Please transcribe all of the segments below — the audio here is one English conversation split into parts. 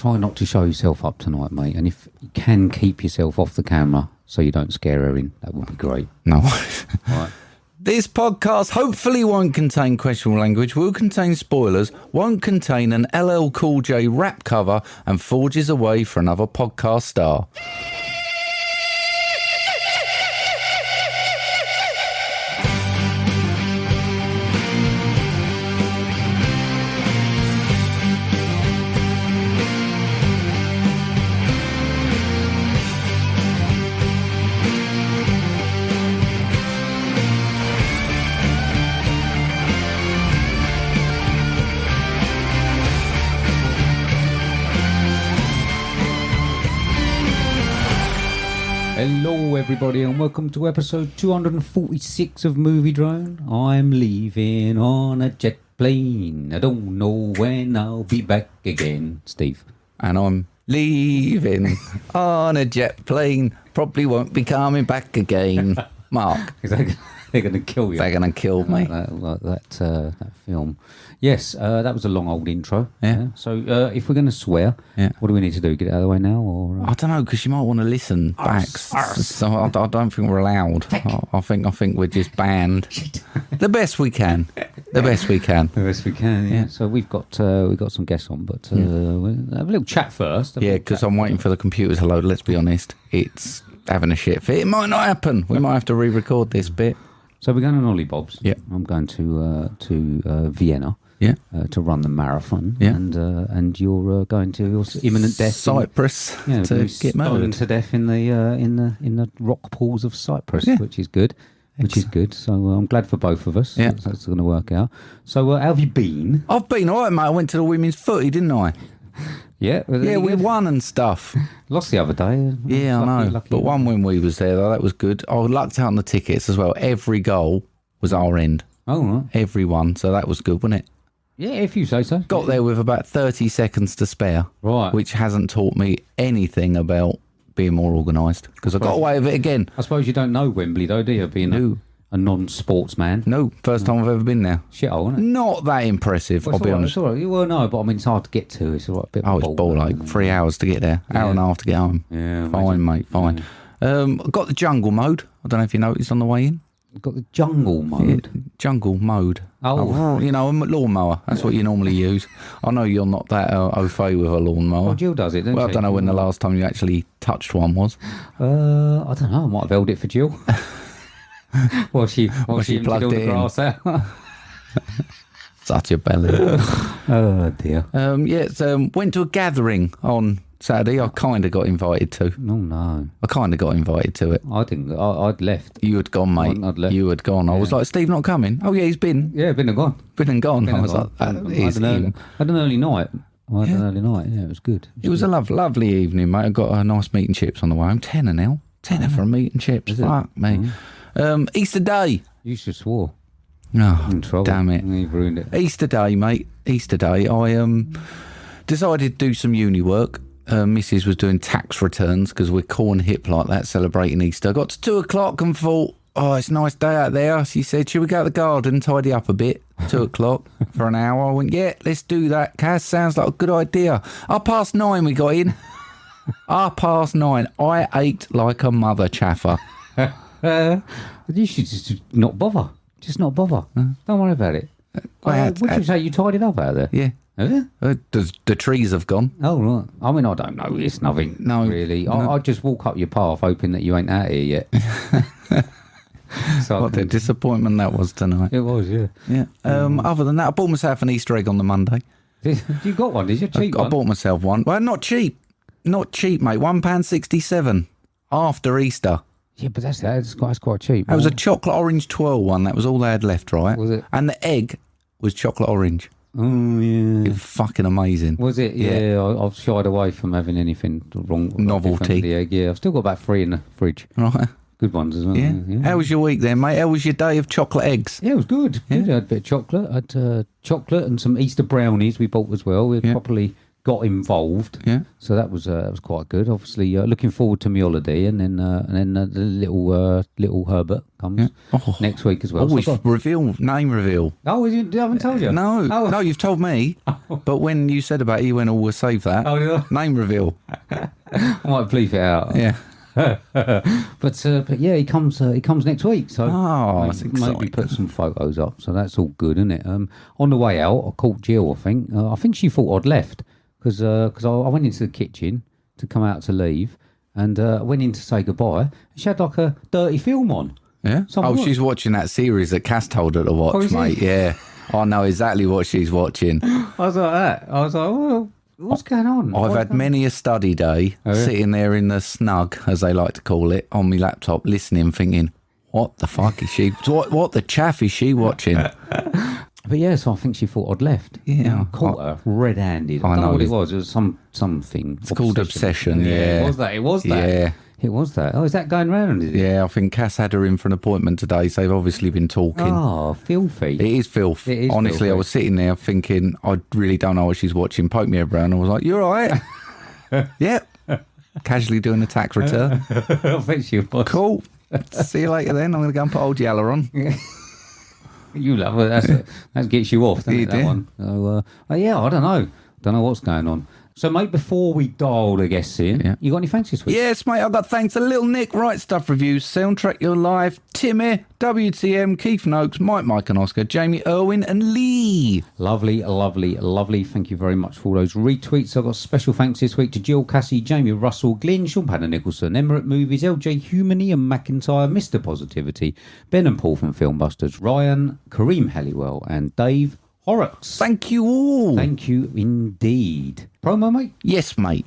try not to show yourself up tonight, mate. And if you can keep yourself off the camera so you don't scare Erin, that would be great. No. Right. This podcast hopefully won't contain questionable language, will contain spoilers, won't contain an LL Cool J rap cover, and forges away for another podcast star. Hello, everybody, and welcome to episode 246 of MovieDrone. I'm leaving on a jet plane. I don't know when I'll be back again. Steve. And I'm leaving on a jet plane. Probably won't be coming back again. Marc. They're going to kill you. They're going to kill me. That film. Yes, that was a long old intro. Yeah. So if we're going to swear, what do we need to do? Get it out of the way now? Or I don't know, because you might want to listen back. So I don't think we're allowed. I think we're just banned. The best we can. The best we can. The best we can, yeah. So we've got some guests on, but we'll have a little chat first. Yeah, because I'm waiting for the computer to load. Let's be honest. It's having a shit fit. It might not happen. We might have to re-record this bit. So we're going to Nolly Bob's. Yeah. I'm going to Vienna. Yeah. To run the marathon. Yeah. And you're going to your imminent death. Cyprus. To get murdered to death in the rock pools of Cyprus, which is good. Which is good. So I'm glad for both of us. Yeah. That's going to work out. So how have you been? I've been all right, mate. I went to the women's footy, didn't I? Yeah. Yeah, we won and stuff. Lost the other day. Yeah, I know. But one when we was there, though, that was good. I lucked out on the tickets as well. Every goal was our end. Oh, right. Every one. So that was good, wasn't it? Yeah, if you say so. Got there with about 30 seconds to spare. Right. Which hasn't taught me anything about being more organised. Because I got away with it again. I suppose you don't know Wembley, though, do you? Being a non-sportsman. No, first time I've ever been there. Shithole, isn't it? Not that impressive, I'll be honest. It's all right. Well, no, but I mean, it's hard to get to. It's all right. A bit it's ball, like 3 hours to get there. Hour and a half to get home. Yeah. Fine, mate, fine. Yeah. Got the jungle mode. I don't know if you noticed on the way in. Got the jungle mode. Yeah, jungle mode. Oh. You know, a lawnmower. That's what you normally use. I know you're not that au fait with a lawnmower. Well, Gill does it, doesn't she? Well, I don't know when the last time you actually touched one was. I don't know. I might have held it for Gill. While she plugged all it the grass out. Such a belly. Oh, dear. Went to a gathering on Saturday. I kind of got invited to. Oh, no. I kind of got invited to it. I didn't. I'd left. You had gone, mate. I'd left. You had gone. I was like, Steve not coming? Oh, yeah, he's been. Yeah, been and gone. Been and gone. Been I was gone. like, that is him. I had an early night. Yeah, it was good. It was a lovely evening, mate. I got a nice meat and chips on the way home. Tenner now. Tenner for a meat and chips. Fuck me. Easter Day. You should swore. Oh, damn it. You've ruined it. Easter Day, mate. Easter Day. I decided to do some uni work. Mrs. was doing tax returns because we're cool and hip like that, celebrating Easter. Got to 2 o'clock and thought, oh, it's a nice day out there. She said, should we go to the garden, tidy up a bit? 2 o'clock for an hour. I went, yeah, let's do that. Cass, sounds like a good idea. 9:30 we got in. 9:30. I ached like a mother chaffer. You should just not bother. Just not bother. Don't worry about it. Would you say you tidied up out there? Yeah. Have you? The trees have gone. Oh, right. I mean, I don't know. It's nothing. No. Really. No. I'd just walk up your path hoping that you ain't out here yet. So what a disappointment that was tonight. It was, yeah. Yeah. Other than that, I bought myself an Easter egg on the Monday. You got one? Did you? Cheap one? I bought myself one. Well, not cheap. Not cheap, mate. £1.67 after Easter. Yeah, but that's quite cheap. It was a chocolate orange twirl one. That was all they had left, right? Was it? And the egg was chocolate orange. Oh, yeah. It was fucking amazing. Was it? Yeah. I've shied away from having anything wrong. Novelty. With the egg. Yeah, I've still got about 3 in the fridge. Right. Good ones as well. Yeah. How was your week then, mate? How was your day of chocolate eggs? Yeah, it was good. Yeah. I had a bit of chocolate. I had chocolate and some Easter brownies we bought as well. We properly got involved. Yeah. So that was quite good. Obviously, looking forward to my holiday, and then the little Herbert comes next week as well. Name reveal. Oh, I haven't told you. No, you've told me. But when you said about it, you went, we'll save that. Oh, yeah. Name reveal. I might bleep it out. Yeah. but yeah, he comes next week. So that's exciting. maybe put some photos up. So that's all good, isn't it? On the way out, I called Gill. I think she thought I'd left because I went into the kitchen to come out to leave, and I went in to say goodbye. She had like a dirty film on. Yeah. She's watching that series that Cass told her to watch, mate. Yeah. I know exactly what she's watching. I was like that. I was like, well, what's going on? I've had many a study day sitting there in the snug, as they like to call it, on my laptop, listening, thinking, what the fuck is she? What the chaff is she watching? But yeah, so I think she thought I'd left. Yeah. I caught her red-handed. I don't know what it was. It was something. It's called obsession, yeah. It was that. Yeah. It was that. Oh, is that going round? Is it? Yeah, I think Cass had her in for an appointment today, so they've obviously been talking. Oh, filthy. It is filth. Honestly, filthy. I was sitting there thinking, I really don't know what she's watching. Poke me around. I was like, you're all right? Yep. Casually doing a tax return. I bet she was. Cool. See you later then. I'm going to go and put old Yeller on. You love it. That gets you off, doesn't it, that one? So, yeah, I don't know. Don't know what's going on. So, mate, before we dial the guests in, you got any thanks this week? Yes, mate, I've got thanks to Little Nick, Right Stuff Reviews, Soundtrack Your Life, Timmy, WTM, Keith Noakes, Mike and Oscar, Jamie, Irwin and Lee. Lovely, lovely, lovely. Thank you very much for all those retweets. I've got special thanks this week to Jill, Cassie, Jamie, Russell, Glyn, Shaun Panda Nicolson, Emirate Movies, LJ Humany and McIntyre, Mr. Positivity, Ben and Paul from FilmBusters, Ryan, Karim Helliwell and Dave Horrocks. Thank you all. Thank you indeed. Promo, mate? Yes, mate.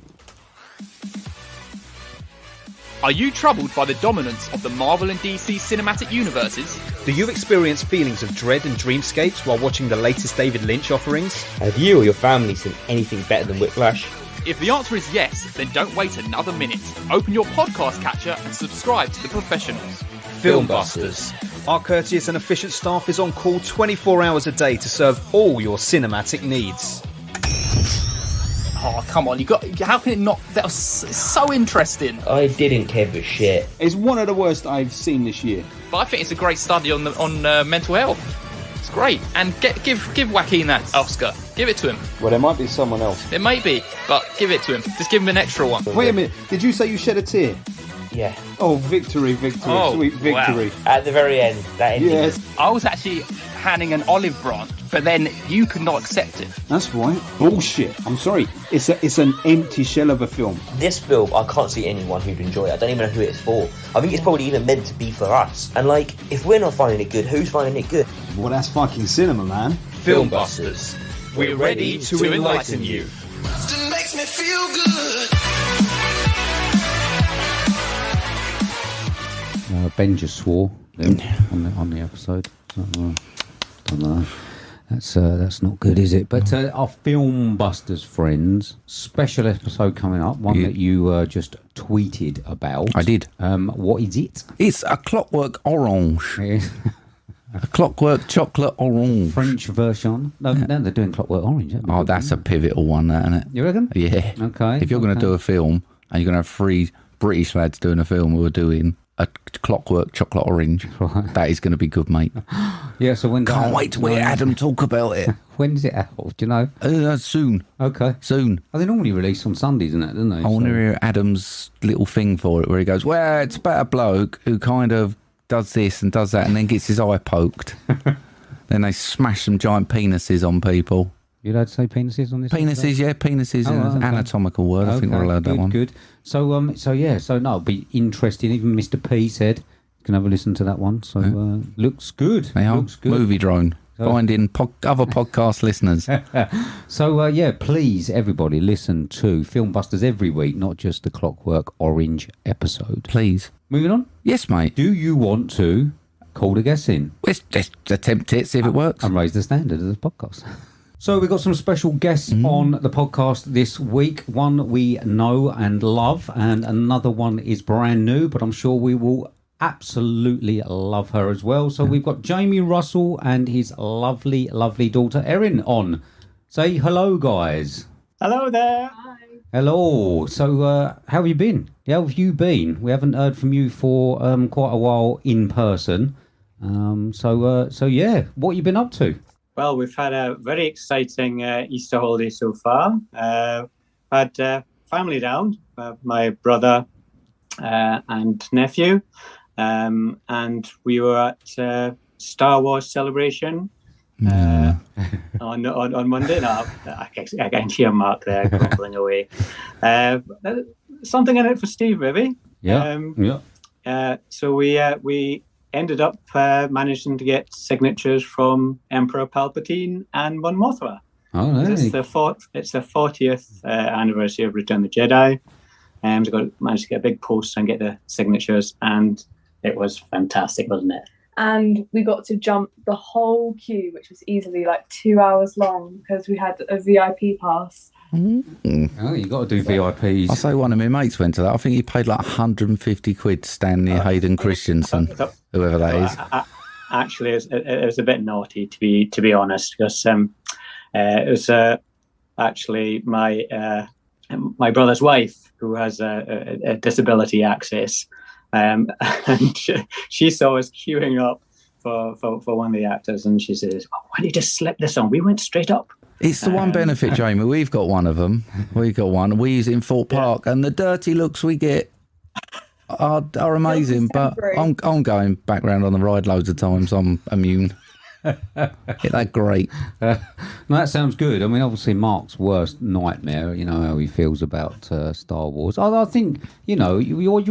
Are you troubled by the dominance of the Marvel and DC cinematic universes? Do you experience feelings of dread and dreamscapes while watching the latest David Lynch offerings? Have you or your family seen anything better than Whiplash? If the answer is yes, then don't wait another minute. Open your podcast catcher and subscribe to The Professionals. FilmBusters. Our courteous and efficient staff is on call 24 hours a day to serve all your cinematic needs. Oh, come on, how can it not? That was so interesting. I didn't care for shit. It's one of the worst I've seen this year. But I think it's a great study on mental health. It's great. And give Joaquin that Oscar. Give it to him. Well, there might be someone else. It may be, but give it to him. Just give him an extra one. Wait a minute, did you say you shed a tear? Yeah. Oh, victory, sweet victory. Wow. At the very end, that ending. Yes. I was actually handing an olive branch, but then you could not accept it. That's right. Bullshit. I'm sorry. It's an empty shell of a film. This film, I can't see anyone who'd enjoy it. I don't even know who it's for. I think it's probably even meant to be for us. And like, if we're not finding it good, who's finding it good? Well, that's fucking cinema, man. FilmBusters. We're ready to enlighten you. It makes me feel good. Ben just swore on the episode. Don't know. That's not good, is it? But our FilmBusters friends, special episode coming up, one that you just tweeted about. I did. What is it? It's a Clockwork Orange. A Clockwork Chocolate Orange. French version. No, they're doing Clockwork Orange. Oh, that's a pivotal one, that, isn't it? You reckon? Yeah. Okay. If you're going to do a film and you're going to have 3 British lads doing a film who are doing a Clockwork Chocolate Orange, that is going to be good, mate. Yeah, so when... Can't wait to hear Adam talk about it. When's it out? Do you know? Soon. Okay. Soon. Oh, they normally release on Sundays, isn't it? Don't they? I want to hear Adam's little thing for it where he goes, well, it's about a bloke who kind of does this and does that and then gets his eye poked. Then they smash some giant penises on people. You're allowed to say penises on this? Penises, yeah, penises is an anatomical word. I think we're allowed that one. Good. So, no, it'll be interesting. Even Mr. P said you can have a listen to that one. So, looks good. Looks good. MovieDrone. Finding other podcast listeners. So, please, everybody, listen to FilmBusters every week, not just the Clockwork Orange episode. Please. Moving on. Yes, mate. Do you want to call the guests in? Let's just attempt it, see if it works. And raise the standard of the podcast. So we've got some special guests on the podcast this week. One we know and love, and another one is brand new, but I'm sure we will absolutely love her as well. So we've got Jamie Russell and his lovely, lovely daughter Erin on. Say hello, guys. Hello there. Hello. So, how have you been? How have you been? We haven't heard from you for quite a while in person. So yeah, what have you been up to? Well, we've had a very exciting Easter holiday so far. Had family down, my brother and nephew, and we were at Star Wars Celebration on Monday. No, I can hear Marc there grumbling away. Something in it for Steve, maybe. So we ended up managing to get signatures from Emperor Palpatine and Mon Mothma. Oh, really? It's the 40th anniversary of Return of the Jedi. So managed to get a big poster and get the signatures, and it was fantastic, wasn't it? And we got to jump the whole queue, which was easily like 2 hours long because we had a VIP pass. Oh, you got to do VIPs. I say one of my mates went to that. I think he paid like 150 quid to stand near Hayden Christensen, whoever that is. Actually, it was a bit naughty, to be honest, because it was actually my brother's wife who has a disability access, and she saw us queuing up for one of the actors, and she says, "Why don't you just slip this on? We went straight up." It's the one benefit, Jamie. We've got one of them. We've got one. We use it in Fort Park, and the dirty looks we get are amazing. But I'm going back round on the ride loads of times. I'm immune. Hit that great. No, that sounds good. I mean, obviously, Mark's worst nightmare. You know how he feels about Star Wars. I think you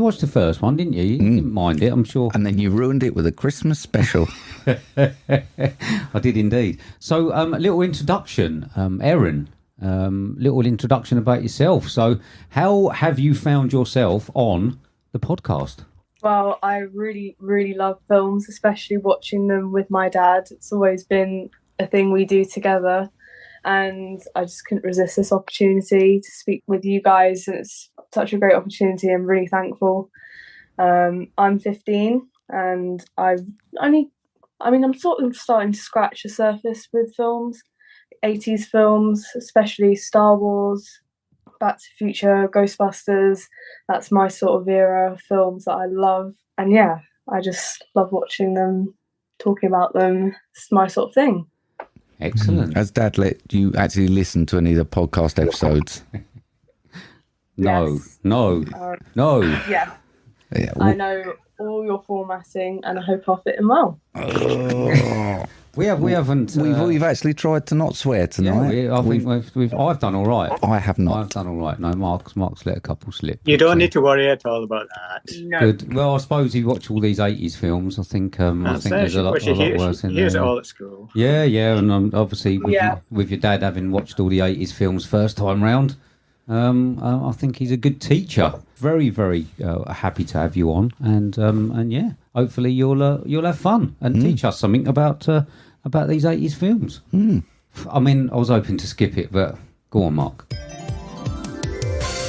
watched the first one, didn't you? You didn't mind it, I'm sure. And then you ruined it with a Christmas special. I did indeed. So, a little introduction, Erin. Little introduction about yourself. So, how have you found yourself on the podcast? Well, I really, really love films, especially watching them with my dad. It's always been a thing we do together. And I just couldn't resist this opportunity to speak with you guys. It's such a great opportunity. I'm really thankful. I'm 15 and I'm sort of starting to scratch the surface with films, 80s films, especially Star Wars, Back to the Future, Ghostbusters. That's my sort of era of films that I love. And yeah, I just love watching them, talking about them. It's my sort of thing. Excellent. Has Dad let you actually listen to any of the podcast episodes? No. Yeah. I know all your formatting and I hope I'll fit in well. We haven't. We've actually tried to not swear tonight. Yeah, I think I've done all right. I have not. I've done all right. No, Mark's let a couple slip. You don't need to worry at all about that. No. Good. Well, I suppose you watch all these 80s films. I think there's a lot worse in there. Here's it all at school. Yeah, and obviously with your dad having watched all the 80s films first time round, I think he's a good teacher. Very, very happy to have you on, and yeah, hopefully you'll have fun and teach us something about these 80s films. I mean, I was hoping to skip it, but go on, Marc.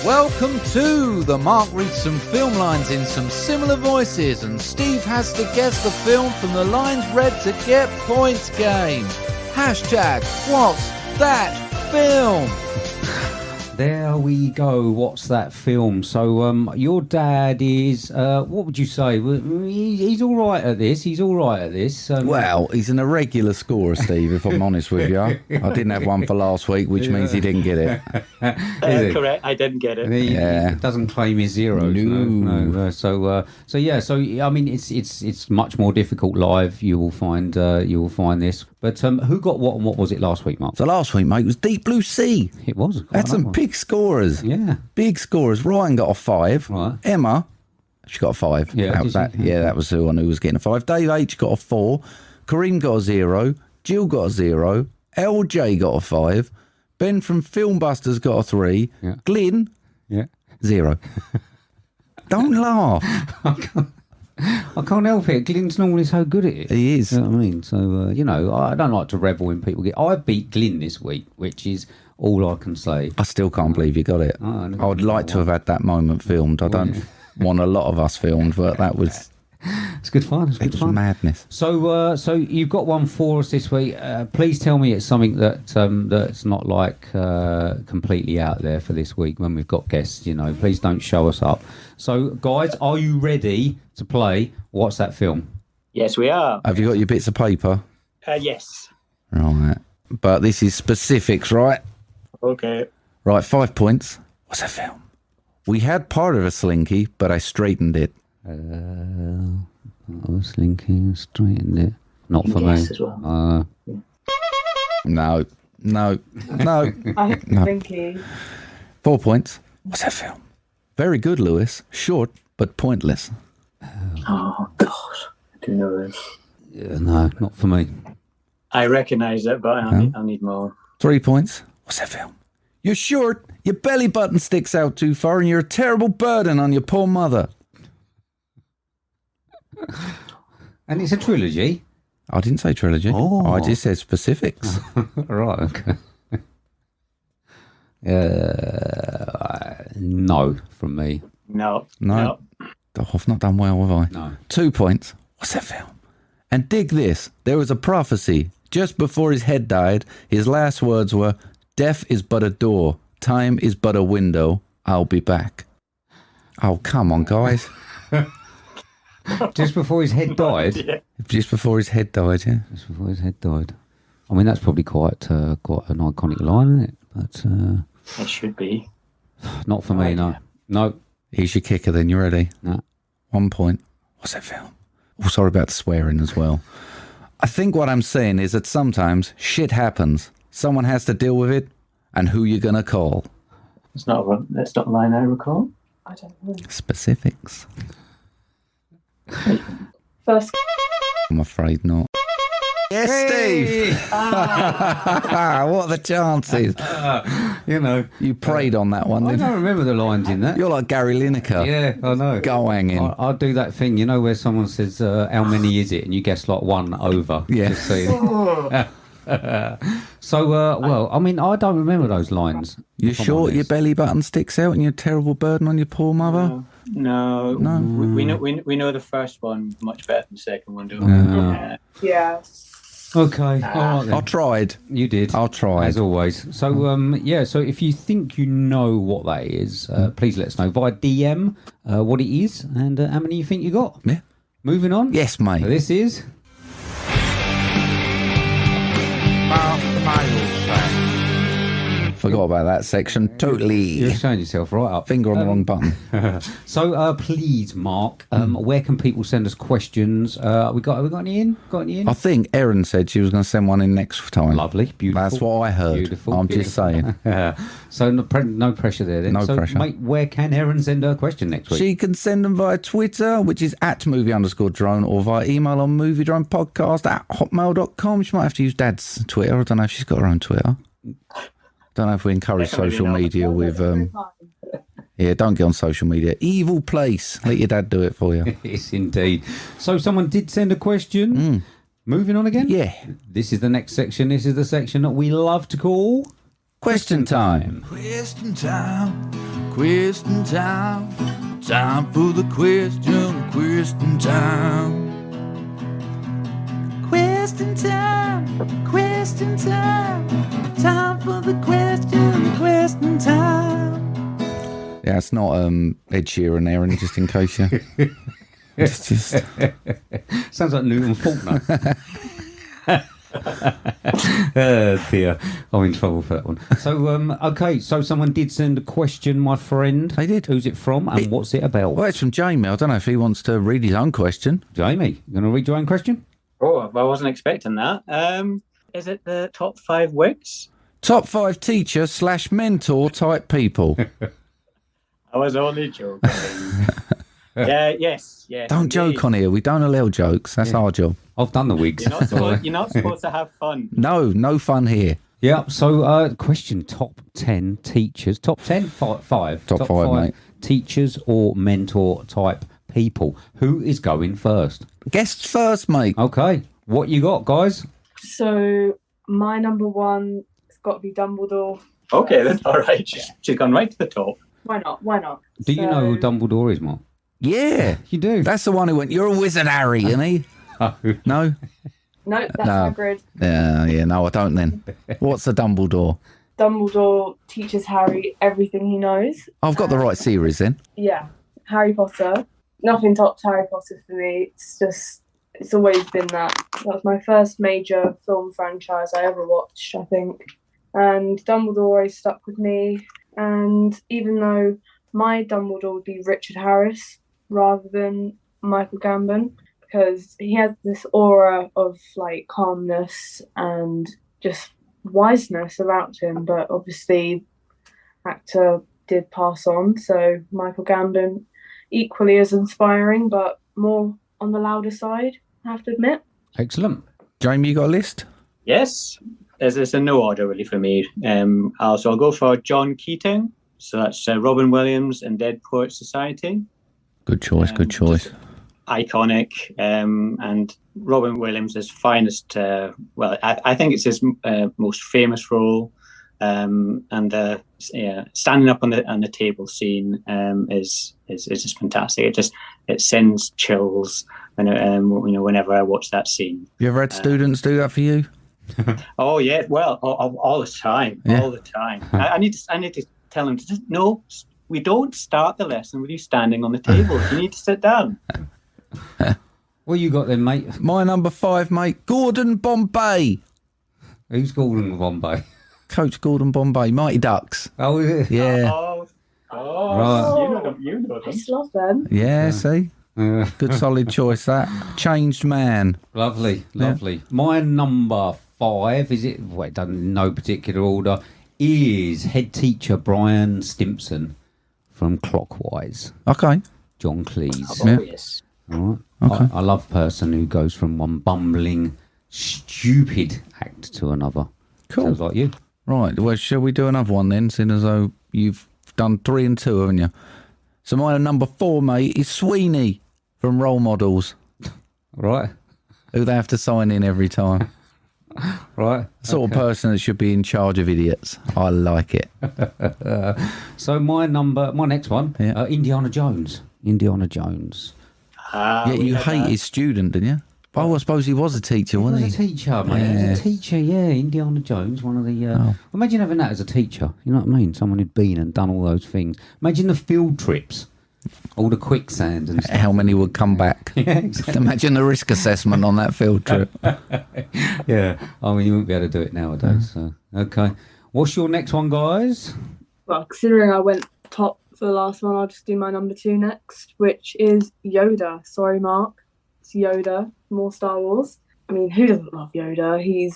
Welcome to the Marc reads some film lines in some similar voices, and Steve has to guess the film from the lines read to get points game. Hashtag what's that film? There we go. What's that film? So, your dad is, what would you say? He's all right at this. Well, he's an irregular scorer, Steve, if I'm honest with you. I didn't have one for last week, which means he didn't get it. Correct. I didn't get it. He doesn't claim his zeros. No. So I mean, it's much more difficult live. You will find this. But who got what and what was it last week, Marc? So last week, mate, was Deep Blue Sea. It was. That's some big scorers. Yeah. Big scorers. Ryan got a 5. Right. Emma, she got a 5. Yeah, that was the one who was getting a 5. Dave H got a 4. Karim got a 0. Gill got a 0. LJ got a 5. Ben from FilmBusters got a 3. Yeah. Glyn, 0. Don't laugh. I can't help it. Glyn's normally so good at it. He is. You know what I mean? So, I don't like to revel when people get... I beat Glyn this week, which is all I can say. I still can't believe you got it. I would like to have had that moment filmed. I don't want a lot of us filmed, but that was... It's good fun. It's good It's fun. madness. So, so you've got one for us this week. Please tell me it's something that that's not like completely out there for this week when we've got guests. You know, please don't show us up. So, guys, are you ready to play What's That Film? Yes, we are. Have you got your bits of paper? Yes. Right. But this is specifics, right? Okay. Right, 5 points. What's that film? We had part of a slinky, but I straightened it. I was thinking, straightened it. Not for me. As well. No. I think 4 points. What's that film? Very good, Lewis. Short, but pointless. Oh, God. I do know this. No, not for me. I recognise it, but I need more. 3 points. What's that film? You're short, your belly button sticks out too far, and you're a terrible burden on your poor mother. And it's a trilogy. I didn't say trilogy. Oh. I just said specifics. Right, okay. No, from me. No. Oh, I've not done well, have I? No. 2 points. What's that film? And dig this. There was a prophecy. Just before his head died, his last words were, "Death is but a door. Time is but a window. I'll be back." Oh, come on, guys. Just before his head died? Yeah. Just before his head died, yeah. Just before his head died. I mean, that's probably quite an iconic line, isn't it? But It should be. not for me, no. No. Here's your kicker then. You ready? No. 1 point. What's that film? Oh, sorry about the swearing as well. I think what I'm saying is that sometimes shit happens. Someone has to deal with it, and who you gonna call? That's not a line I recall. I don't know. Specifics. First, I'm afraid not. Yes, Steve! What are the chances? You know. You prayed on that one, I didn't don't you? remember the lines in that. You're like Gary Lineker. Yeah, I know. Go hanging. I'll do that thing, you know, where someone says, how many is it? And you guess like one over. Yeah. Just so so, well, I mean, I don't remember those lines. You're if I'm short, your honest. belly button sticks out, and you're a terrible burden on your poor mother? No. No. We know the first one much better than the second one, don't we? yeah. Okay, all right then. I tried. You did. I tried. As always. So, yeah, so if you think you know what that is, please let us know via DM what it is and how many you think you got. Yeah. Moving on. Yes, mate. So this is... Forgot about that section. Totally. You're showing yourself right up. Finger on the wrong button. So, please, Mark, where can people send us questions? Have we got any in? Got any in? I think Erin said she was going to send one in next time. Lovely, beautiful. That's what I heard. Beautiful. I'm just saying. So no pressure there then. No so, pressure. Mate, where can Erin send her a question next week? She can send them via Twitter, which is @movie_drone, or via email on moviedronepodcast@hotmail.com. She might have to use Dad's Twitter. I don't know if she's got her own Twitter. Don't know if we encourage social media with... Yeah, don't get on social media. Evil place. Let your dad do it for you. Yes, indeed. So someone did send a question. Moving on again? Yeah. This is the next section. This is the section that we love to call... Question time. Question time, question time, time for the question time. Question time, time for the question time. Yeah, it's not Ed Sheeran, Erin, just in case you... it's just... Sounds like Newton Faulkner. Oh dear, I'm in trouble for that one. So, okay, so someone did send a question, my friend. They did. Who's it from and what's it about? Well, it's from Jamie. I don't know if he wants to read his own question. Jamie, you going to read your own question? Oh, I wasn't expecting that. Is it the top 5 wigs? Top 5 teacher / mentor type people. I was only joking. Yes. Don't joke on here. We don't allow jokes. That's our job. I've done the wigs. You're not supposed to have fun. No fun here. Yeah, so question, top 10 teachers. Top 10? 5. Top five, mate. Teachers or mentor type people. Who is going first? Guests first, mate. Okay, what you got, guys? So my number one has got to be Dumbledore. Okay, then. All right. She's gone right to the top. Why not? Do you know who Dumbledore is, Mark? Yeah. You do? That's the one who went, "You're a wizard, Harry," isn't he? No? No, that's No. Hagrid. Yeah, no, I don't then. What's the Dumbledore? Dumbledore teaches Harry everything he knows. I've got the right series then. Yeah, Harry Potter. Nothing tops Harry Potter for me. It's always been that. That was my first major film franchise I ever watched, I think. And Dumbledore always stuck with me. And even though my Dumbledore would be Richard Harris rather than Michael Gambon, because he had this aura of like calmness and just wiseness about him, but obviously actor did pass on, so Michael Gambon equally as inspiring but more on the louder side, I have to admit. Excellent. Jamie, you got a list? Yes, there's a no order really for me. I'll go for John Keating, so that's Robin Williams and Dead Poets Society. Good choice, good choice. Iconic, and Robin Williams' finest, I think it's his most famous role, and standing up on the table scene is just fantastic. It sends chills, and whenever I watch that scene. You ever had students do that for you? Oh yeah, well, all the time, all the time. I need to tell them no. We don't start the lesson with you standing on the table. You need to sit down. What you got then, mate? My number 5, mate, Gordon Bombay. Who's Gordon Bombay? Coach Gordon Bombay, Mighty Ducks. Oh, is it? Yeah. Right. You know them. I just love them. Yeah, see? Good solid choice, that. Changed man. Lovely. My number 5, is it? Well, it doesn't in no particular order, is head teacher Brian Stimpson from Clockwise. Okay. John Cleese. Oh, yes. All right. Okay. I love a person who goes from one bumbling, stupid act to another. Cool. Sounds like you. Right, well, shall we do another one then, seeing as though you've done 3 and 2, haven't you? So my number 4, mate, is Sweeney from Role Models. Right. Who they have to sign in every time. Right. Sort of person that should be in charge of idiots. I like it. So my next one, Indiana Jones. Yeah, you hate his student, didn't you? Oh, I suppose he was a teacher, wasn't he? He was a teacher, mate. He was a teacher, yeah. Indiana Jones, one of the... Imagine having that as a teacher. You know what I mean? Someone who'd been and done all those things. Imagine the field trips. All the quicksand and stuff. How many would come back? Yeah, exactly. Imagine the risk assessment on that field trip. Yeah. I mean, you wouldn't be able to do it nowadays. So, okay. What's your next one, guys? Well, considering I went top for the last one, I'll just do my number 2 next, which is Yoda. Sorry, Mark. It's Yoda. More Star Wars. I mean, who doesn't love Yoda? He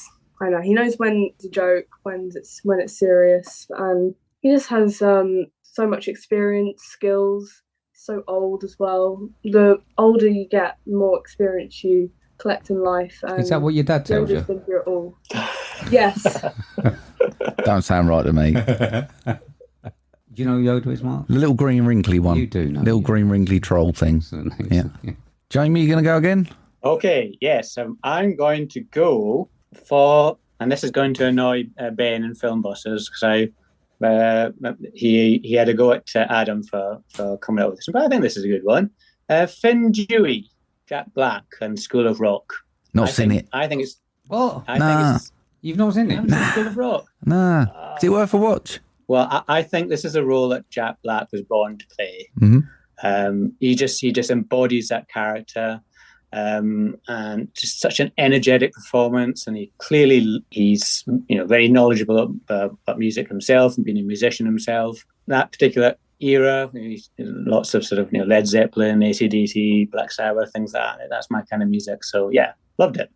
knows when it's a joke, when it's serious, and he just has so much experience, skills. So old as well. The older you get, the more experience you collect in life. And is that what your dad tells you? Been through it all. Yes. Don't sound right to me. Do you know who Yoda is, Mark? The little green wrinkly one. You do know. Little green wrinkly troll thing. Yeah. Jamie, you going to go again? Okay, yes. I'm going to go for, and this is going to annoy Ben and FilmBusters because he had a go at Adam for coming up with this, but I think this is a good one. Finn Dewey, Jack Black, and School of Rock. Not seen it. I think it's. What? Think you've not seen it? School of Rock. Nah. Is it worth a watch? Well, I think this is a role that Jack Black was born to play. Mm-hmm. He just embodies that character. And just such an energetic performance, and he's very knowledgeable about music himself and being a musician himself. That particular era, lots of sort of Led Zeppelin, AC/DC, Black Sabbath, things like that. That's my kind of music. So yeah, loved it.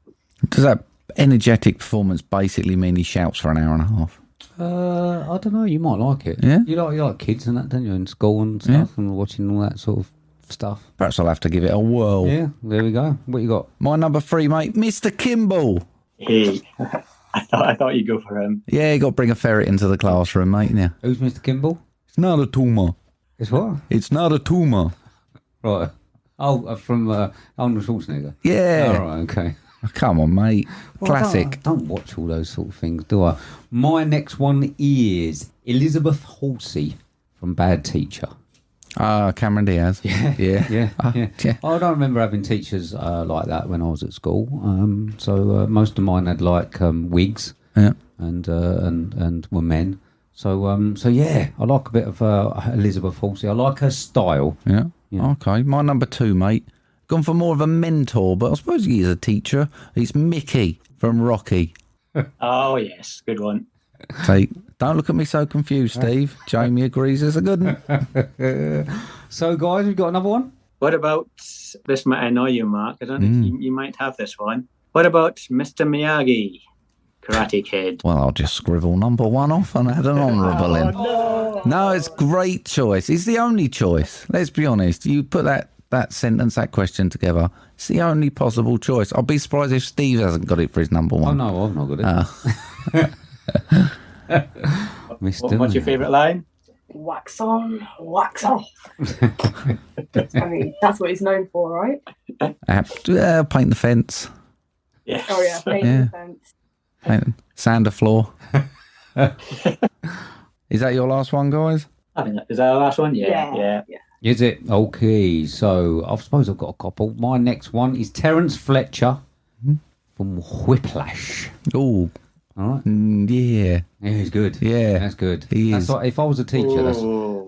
Does that energetic performance basically mean he shouts for an hour and a half? I don't know. You might like it. Yeah. You like kids and that, don't you? In school and stuff, and watching all that sort of stuff. Perhaps I'll have to give it a whirl. Yeah, there we go. What you got? My number 3, mate, Mr. Kimball. Hey, I thought you'd go for him. Yeah, you got to bring a ferret into the classroom, mate. Yeah. Who's Mr. Kimball? It's not a tumour. It's what? It's not a tumour. Right. Oh, from Arnold Schwarzenegger. Yeah. Oh, right, okay. Oh, come on, mate. Classic. I don't watch all those sort of things, do I? My next one is Elizabeth Halsey from Bad Teacher. Cameron Diaz. Yeah. Yeah. Yeah. I don't remember having teachers like that when I was at school. So most of mine had like wigs. Yeah. And were men. So yeah, I like a bit of Elizabeth Halsey. I like her style. Yeah. Okay. My number 2, mate. Gone for more of a mentor, but I suppose he is a teacher. It's Mickey from Rocky. Oh yes, good one. Don't look at me so confused, Steve. Jamie agrees it's a good one. So guys, we've got another one. What about this? Might annoy you, Mark. I don't know if you might have this one. What about Mr. Miyagi, Karate Kid? Well, I'll just scribble number 1 off and add an honourable in. No, it's great choice. It's the only choice. Let's be honest. You put that sentence, that question together. It's the only possible choice. I'll be surprised if Steve hasn't got it for his number 1. Oh no, I've not got it. What's your favourite line? Wax on, wax off. I mean, that's what he's known for, right? Paint the fence. Yeah. Oh yeah, paint the fence. Sand the floor. Is that your last one, guys? I think is that our last one? Yeah. Is it? Okay, so I suppose I've got a couple. My next one is Terence Fletcher from Whiplash. Oh, all right. Yeah, he's good. Yeah, that's good. He that's is. Like, if I was a teacher,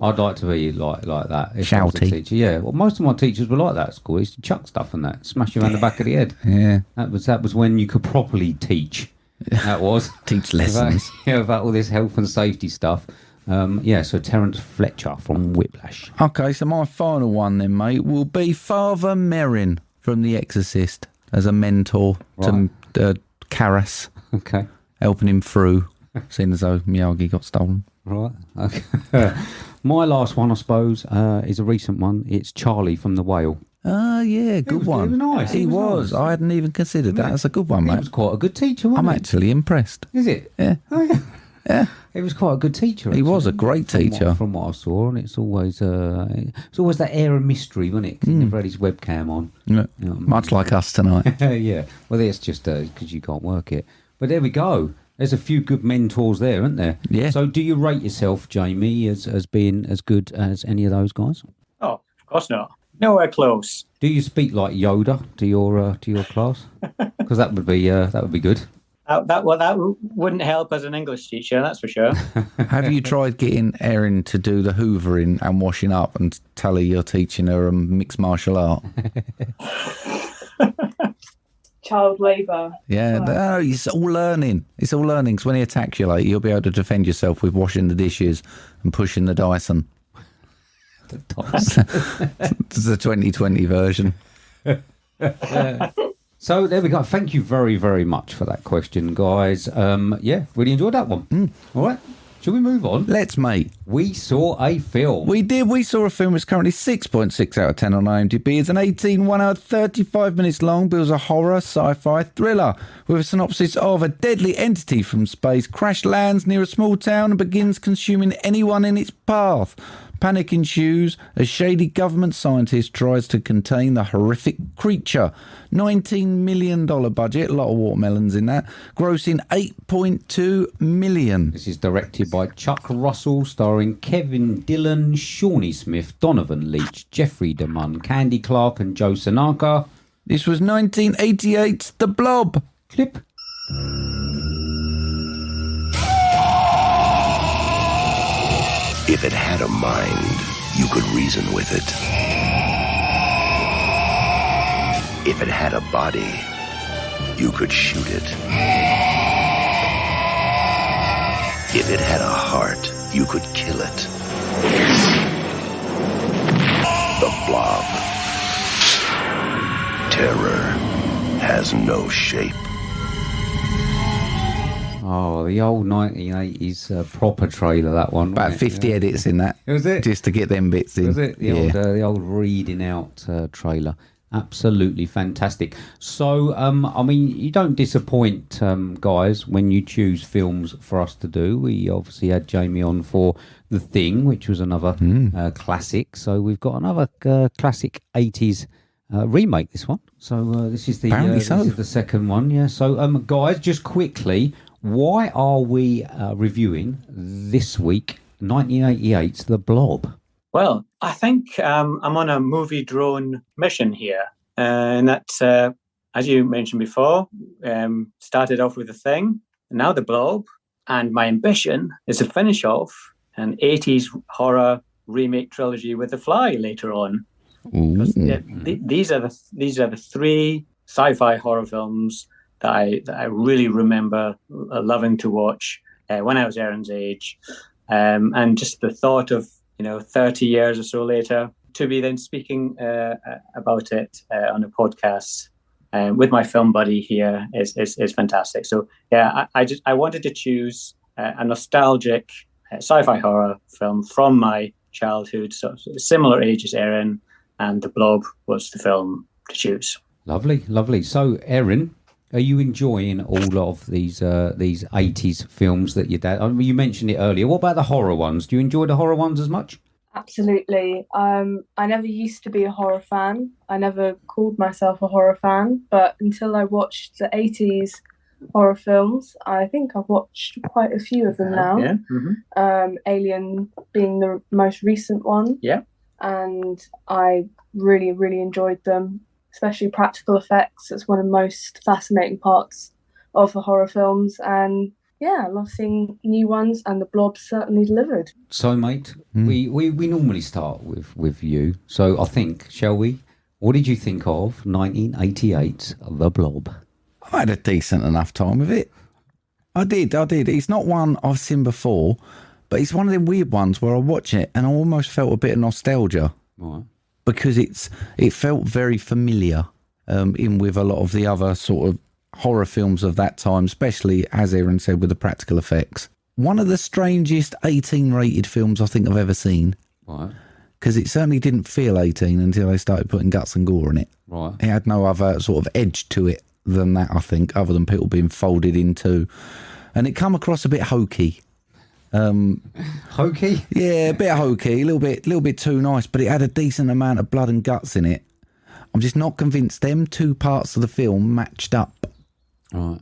I'd like to be like that. If I was a Shouty. teacher. Yeah. Well, most of my teachers were like that at school. They used to chuck stuff and that, smash you around the back of the head. Yeah, that was when you could properly teach. That was teach lessons. About all this health and safety stuff. So Terence Fletcher from Whiplash. Okay, so my final one then, mate, will be Father Merrin from The Exorcist as a mentor to Karras. Okay. Helping him through, seeing as though Miyagi got stolen. Right. Okay. My last one, I suppose, is a recent one. It's Charlie from The Whale. Yeah, good one. He was nice. He was. I hadn't even considered that. That's a good one, mate. He was quite a good teacher, wasn't I'm he? actually impressed. Is it? Yeah. Oh, yeah. Yeah. He was quite a good teacher. He was a great teacher. From what I saw, and it's always that air of mystery, wasn't it? 'Cause he never had his webcam on. Yeah. Much like us tonight. Yeah. Well, it's just because you can't work it. But there we go. There's a few good mentors there, aren't there? Yeah. So do you rate yourself, Jamie, as being as good as any of those guys? Oh, of course not. Nowhere close. Do you speak like Yoda to your class? Because that would be good. That wouldn't help as an English teacher, that's for sure. Have you tried getting Erin to do the hoovering and washing up and tell her you're teaching her a mixed martial art? Child labour. Yeah, no, it's all learning. It's all learning. Because when he attacks you, like, you'll be able to defend yourself with washing the dishes and pushing the Dyson. The Dyson. It's the 2020 version. So there we go. Thank you very, very much for that question, guys. Really enjoyed that one. All right. Shall we move on? Let's, mate. We saw a film. We did. We saw a film that's currently 6.6 out of 10 on IMDb. It's an 1 hour, 35 minutes long, but it was a horror sci-fi thriller with a synopsis of a deadly entity from space crash lands near a small town and begins consuming anyone in its path. Panic ensues as shady government scientist tries to contain the horrific creature. $19 million budget, a lot of watermelons in that, grossing $8.2 million. This is directed by Chuck Russell, starring Kevin Dillon, Shawnee Smith, Donovan Leitch, Jeffrey DeMunn, Candy Clark and Joe Sanaka. This was 1988's The Blob. Clip. If it had a mind, you could reason with it. If it had a body, you could shoot it. If it had a heart, you could kill it. The Blob. Terror has no shape. Oh, the old 1980s proper trailer, that one. About 50 edits in that. Was it? Just to get them bits in. Was it? The old reading out trailer. Absolutely fantastic. So, you don't disappoint, guys, when you choose films for us to do. We obviously had Jamie on for The Thing, which was another classic. So we've got another classic 80s remake, this one. So this is the second one. Yeah. So, guys, just quickly, why are we reviewing this week 1988's The Blob? Well, I think I'm on a MovieDrone mission here. And that's, as you mentioned before, started off with The Thing, and now The Blob. And my ambition is to finish off an 80s horror remake trilogy with The Fly later on. These are the three sci-fi horror films that I really remember loving to watch when I was Erin's age. And just the thought of, 30 years or so later, to be then speaking about it on a podcast with my film buddy here is fantastic. So yeah, I wanted to choose a nostalgic sci-fi horror film from my childhood, so similar age as Erin, and The Blob was the film to choose. Lovely. So Erin, are you enjoying all of these 80s films that your dad... I mean, you mentioned it earlier. What about the horror ones? Do you enjoy the horror ones as much? Absolutely. I never used to be a horror fan. I never called myself a horror fan, but until I watched the 80s horror films, I think I've watched quite a few of them now. Yeah. Mm-hmm. Alien being the most recent one. Yeah. And I really, really enjoyed them, especially practical effects. It's one of the most fascinating parts of the horror films. And yeah, I love seeing new ones, and The Blob certainly delivered. So, mate, we normally start with you. So I think, shall we? What did you think of 1988's The Blob? I had a decent enough time with it. I did. It's not one I've seen before, but it's one of them weird ones where I watch it and I almost felt a bit of nostalgia. Right. Because it felt very familiar in with a lot of the other sort of horror films of that time, especially, as Erin said, with the practical effects. One of the strangest 18-rated films I think I've ever seen. Right. Because it certainly didn't feel 18 until they started putting guts and gore in it. Right. It had no other sort of edge to it than that, I think, other than people being folded in two. And it come across a bit hokey. Hokey? Yeah, a bit hokey, a little bit too nice, but it had a decent amount of blood and guts in it. I'm just not convinced them two parts of the film matched up. Right.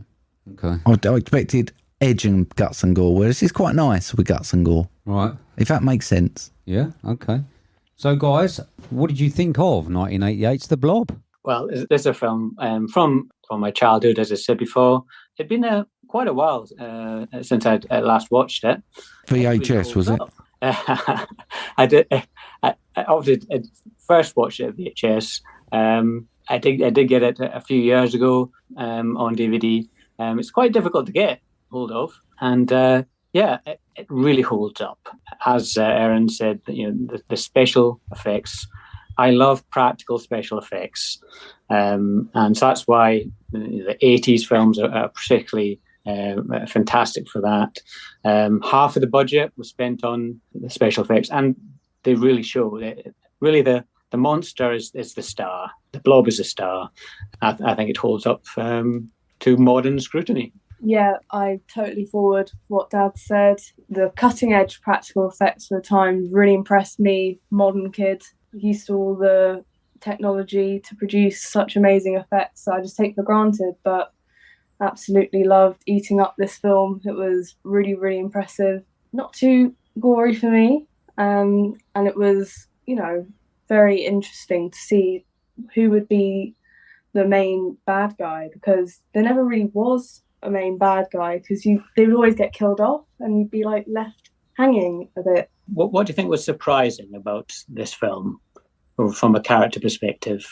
Okay. I expected edge and guts and gore, whereas it's quite nice with guts and gore. Right. If that makes sense. Yeah, okay. So, guys, what did you think of 1988's The Blob? Well, this is a film from my childhood, as I said before. It'd been quite a while since I'd last watched it. VHS, was it? I did. I obviously first watched it at VHS. I did get it a few years ago on DVD. It's quite difficult to get hold of, and it really holds up. As Erin said, the special effects. I love practical special effects, and so that's why the 80s films are particularly fantastic for that. Half of the budget was spent on the special effects, and they really show that. Really, the monster is the star. The Blob is the star. I think it holds up to modern scrutiny. Yeah, I totally forward what Dad said. The cutting edge practical effects for the time really impressed me, modern kid. Used to all the technology to produce such amazing effects I just take for granted, but absolutely loved eating up this film. It was really, really impressive. Not too gory for me, and it was, very interesting to see who would be the main bad guy, because there never really was a main bad guy, because they would always get killed off and you'd be like left hanging a bit. What do you think was surprising about this film, or from a character perspective?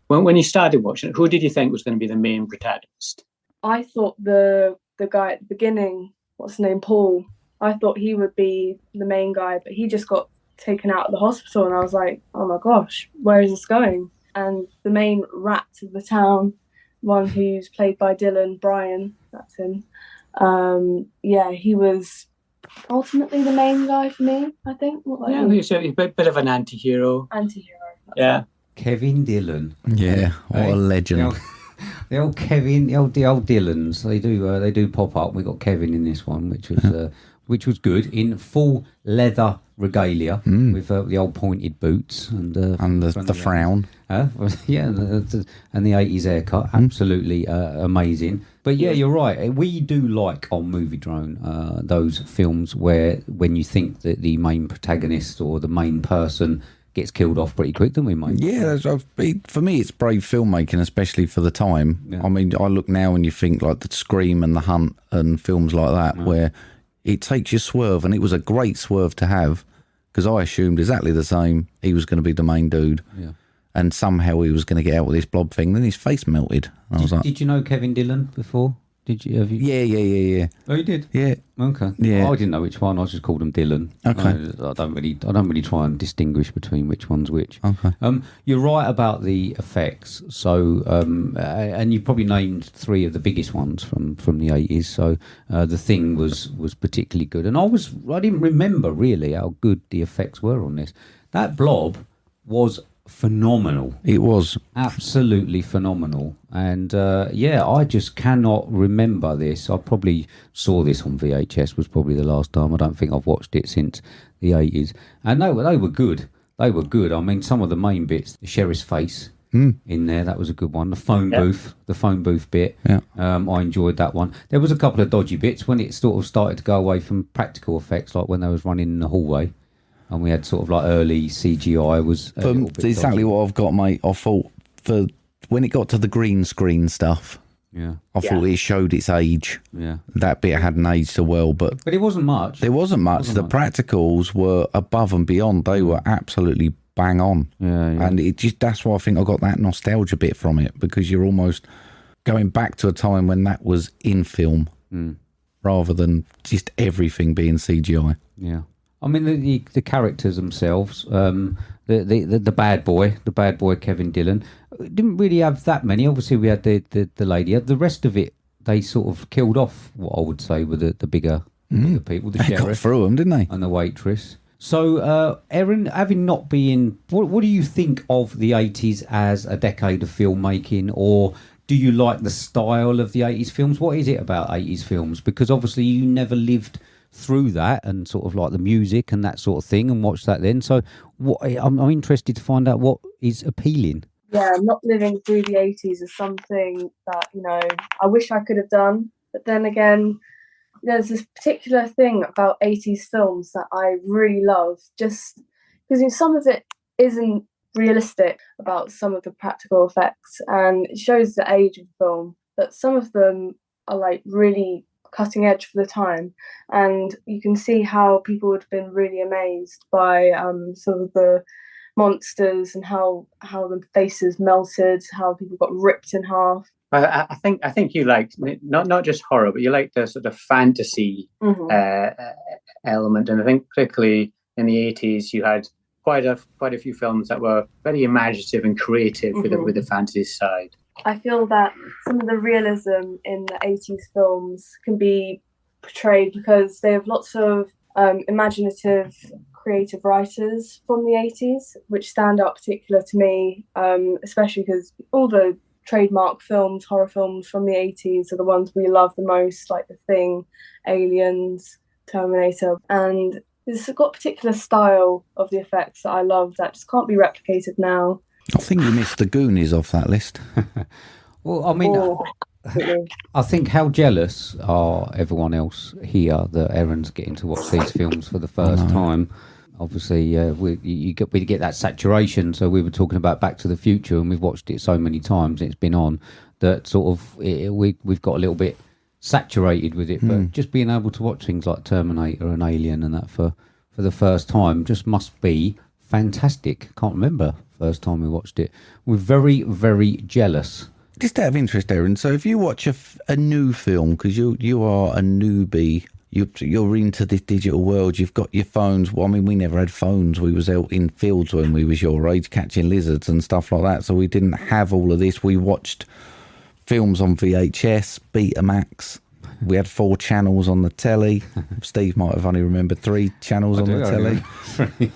When you started watching it, who did you think was going to be the main protagonist? I thought the guy at the beginning, what's his name, Paul, I thought he would be the main guy, but he just got taken out of the hospital, and I was like, oh my gosh, where is this going? And the main rat of the town, one who's played by Dylan, Brian, that's him. He was ultimately the main guy for me, I think. He's a bit of an anti-hero. Yeah. Kevin Dillon. Yeah, what a legend. The old Kevin, the old Dillons. They do pop up. We got Kevin in this one, which was good, in full leather regalia with the old pointed boots and the frown. And the 80s haircut, absolutely amazing. But yeah, you're right. We do like on MovieDrone those films where when you think that the main protagonist or the main person gets killed off pretty quick, don't we, mate? Yeah, for me, it's brave filmmaking, especially for the time. Yeah. I mean, I look now and you think like The Scream and The Hunt and films like that, where it takes your swerve, and it was a great swerve to have, because I assumed exactly the same. He was going to be the main dude, and somehow he was going to get out with this blob thing. Then his face melted. I was like, did you know Kevin Dillon before? Did you? Have you? Yeah. Oh, you did? Yeah. Okay. Yeah. I didn't know which one. I just called him Dylan. Okay. I don't really try and distinguish between which one's which. Okay. You're right about the effects. So, and you probably named three of the biggest ones from the 80s. So, The Thing was particularly good, and I didn't remember really how good the effects were on this. That blob was phenomenal. It was absolutely phenomenal, and I just cannot remember this. I probably saw this on VHS, was probably the last time. I don't think I've watched it since the 80s, and they were good. I mean, some of the main bits, the sheriff's face in there, that was a good one. The phone booth bit, I enjoyed that one. There was a couple of dodgy bits when it sort of started to go away from practical effects, like when they was running in the hallway. And we had sort of like early CGI was exactly dodgy. what I've got, mate. I thought for when it got to the green screen stuff, I thought it showed its age. Yeah, that bit hadn't aged so well, but it wasn't much. There wasn't much. The practicals were above and beyond. They were absolutely bang on. Yeah. And that's why I think I got that nostalgia bit from it, because you're almost going back to a time when that was in film rather than just everything being CGI. Yeah. I mean, the characters themselves, the bad boy Kevin Dillon, didn't really have that many. Obviously, we had the lady. The rest of it, they sort of killed off what I would say were the bigger people. The sheriff got through them, didn't they? And the waitress. So, Erin, having not been, what do you think of the 80s as a decade of filmmaking, or do you like the style of the 80s films? What is it about 80s films? Because obviously you never lived through that and sort of like the music and that sort of thing and watch that then. So I'm interested to find out what is appealing. Yeah, not living through the 80s is something that, I wish I could have done. But then again, there's this particular thing about 80s films that I really love, just because some of it isn't realistic about some of the practical effects, and it shows the age of the film, but some of them are like really cutting edge for the time, and you can see how people would have been really amazed by sort of the monsters and how the faces melted, how people got ripped in half. I think you liked not just horror, but you liked the sort of fantasy element, and I think particularly in the 80s you had quite a few films that were very imaginative and creative with the fantasy side. I feel that some of the realism in the 80s films can be portrayed because they have lots of imaginative, creative writers from the 80s, which stand out particular to me, especially because all the trademark films, horror films from the 80s are the ones we love the most, like The Thing, Aliens, Terminator, and it's got a particular style of the effects that I love that just can't be replicated now. I think you missed the Goonies off that list. Well, I mean, I think how jealous are everyone else here that Erin's getting to watch these films for the first time. Obviously, we get that saturation. So we were talking about Back to the Future, and we've watched it so many times. It's been on that sort of we've got a little bit saturated with it. But just being able to watch things like Terminator and Alien and that for the first time just must be fantastic. Can't remember first time we watched it. We're very, very jealous. Just out of interest, Erin, so if you watch a new film, because you are a newbie, you're into this digital world, you've got your phones. Well, I mean, we never had phones. We was out in fields when we was your age catching lizards and stuff like that, so we didn't have all of this. We watched films on VHS, Betamax. We had 4 channels on the telly. Steve might have only remembered 3 channels on the telly.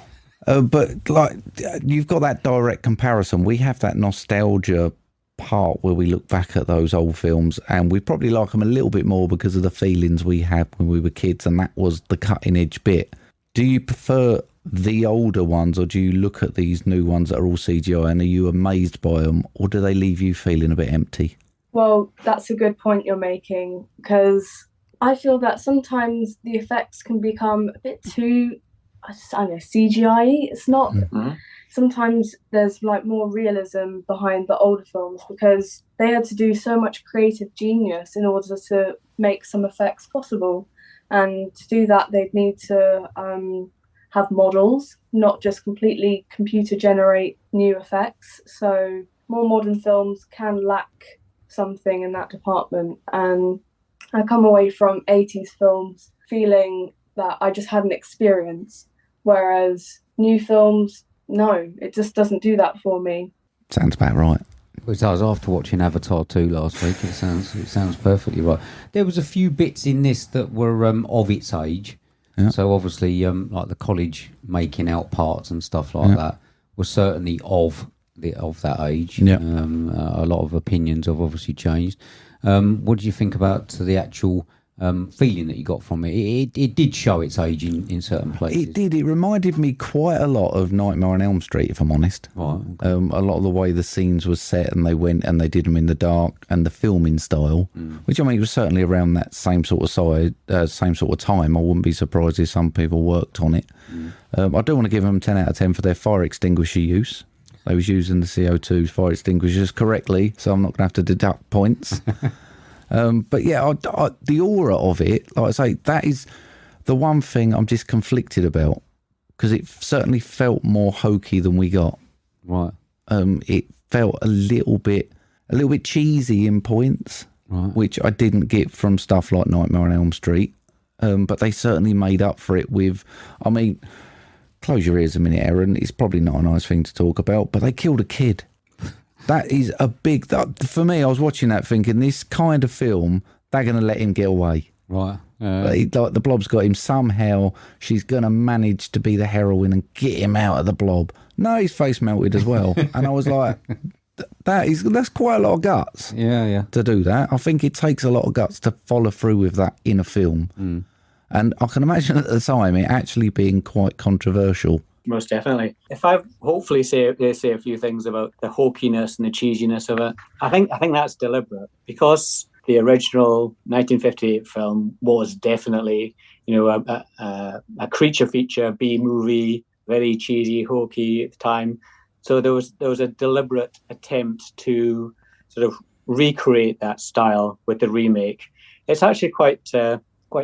But like, you've got that direct comparison. We have that nostalgia part where we look back at those old films, and we probably like them a little bit more because of the feelings we had when we were kids, and that was the cutting edge bit. Do you prefer the older ones, or do you look at these new ones that are all CGI and are you amazed by them, or do they leave you feeling a bit empty? Well, that's a good point you're making, because I feel that sometimes the effects can become a bit too, I don't know, CGI. It's not. Sometimes there's like more realism behind the older films because they had to do so much creative genius in order to make some effects possible. And to do that, they'd need to have models, not just completely computer generate new effects. So more modern films can lack something in that department. And I come away from 80s films feeling that I just had an experience, whereas new films, no, it just doesn't do that for me. Sounds about right. Which I was after watching Avatar 2 last week. It sounds perfectly right. There was a few bits in this that were of its age. Yeah. So obviously, like the college making out parts and stuff like that was certainly of that age. Yeah. A lot of opinions have obviously changed. What do you think about the actual feeling that you got from it? It did show its age in certain places. It did. It reminded me quite a lot of Nightmare on Elm Street, if I'm honest. Right. Okay. A lot of the way the scenes were set, and they went and they did them in the dark, and the filming style, which I mean was certainly around that same sort of same sort of time. I wouldn't be surprised if some people worked on it. I do want to give them 10 out of 10 for their fire extinguisher use. They was using the CO2 fire extinguishers correctly, so I'm not going to have to deduct points. But yeah, the aura of it, like I say, that is the one thing I'm just conflicted about, because it certainly felt more hokey than we got. Right. It felt a little bit cheesy in points, right, which I didn't get from stuff like Nightmare on Elm Street. But they certainly made up for it with, I mean, close your ears a minute, Erin. It's probably not a nice thing to talk about, but they killed a kid. That is a big... for me, I was watching that thinking, this kind of film, they're going to let him get away. Right. Like the Blob's got him somehow. She's going to manage to be the heroine and get him out of the Blob. No, his face melted as well. And I was like, that's quite a lot of guts. Yeah. To do that. I think it takes a lot of guts to follow through with that in a film. And I can imagine at the time it actually being quite controversial. Most definitely. If I hopefully say a few things about the hokiness and the cheesiness of it, I think that's deliberate, because the original 1958 film was definitely, a creature feature, B movie, very cheesy, hokey at the time. So there was a deliberate attempt to sort of recreate that style with the remake. It's actually quite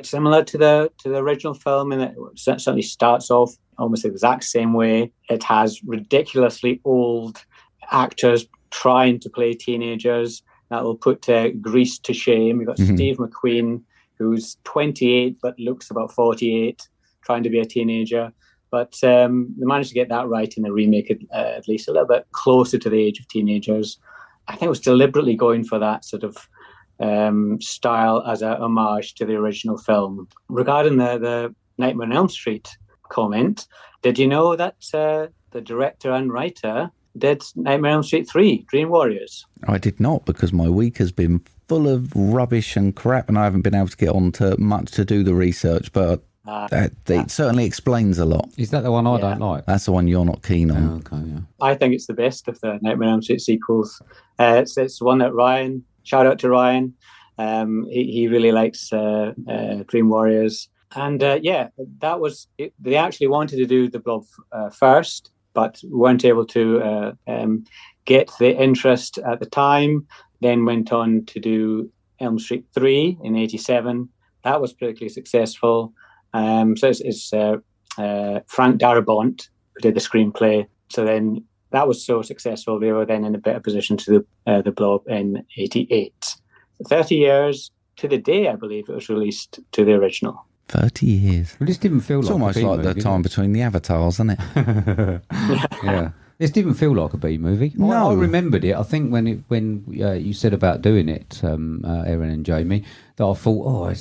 similar to the original film, and it certainly starts off almost the exact same way. It has ridiculously old actors trying to play teenagers. That will put Grease to shame. We've got Steve McQueen, who's 28 but looks about 48, trying to be a teenager. But they managed to get that right in the remake, at least a little bit closer to the age of teenagers. I think it was deliberately going for that sort of style as a homage to the original film. Regarding the Nightmare on Elm Street comment, did you know that the director and writer did Nightmare on Elm Street 3, Dream Warriors? I did not, because my week has been full of rubbish and crap, and I haven't been able to get on to much to do the research, but it certainly explains a lot. Is that the one I don't like? That's the one you're not keen on. Oh, okay, yeah. I think it's the best of the Nightmare on Elm Street sequels. It's one that Ryan, shout out to Ryan, he really likes Dream Warriors. And that was it. They actually wanted to do the Blob first, but weren't able to get the interest at the time. Then went on to do Elm Street 3 in '87. That was particularly successful. So it's Frank Darabont who did the screenplay. So then that was so successful, they were then in a better position to do the Blob in '88. 30 years to the day, I believe, it was released to the original. 30 years. Well, this didn't feel it's like almost a B like movie, the time between the avatars, isn't it? Yeah. This didn't feel like a B movie. No. I remembered it. I think when you said about doing it, Erin and Jamie, that I thought,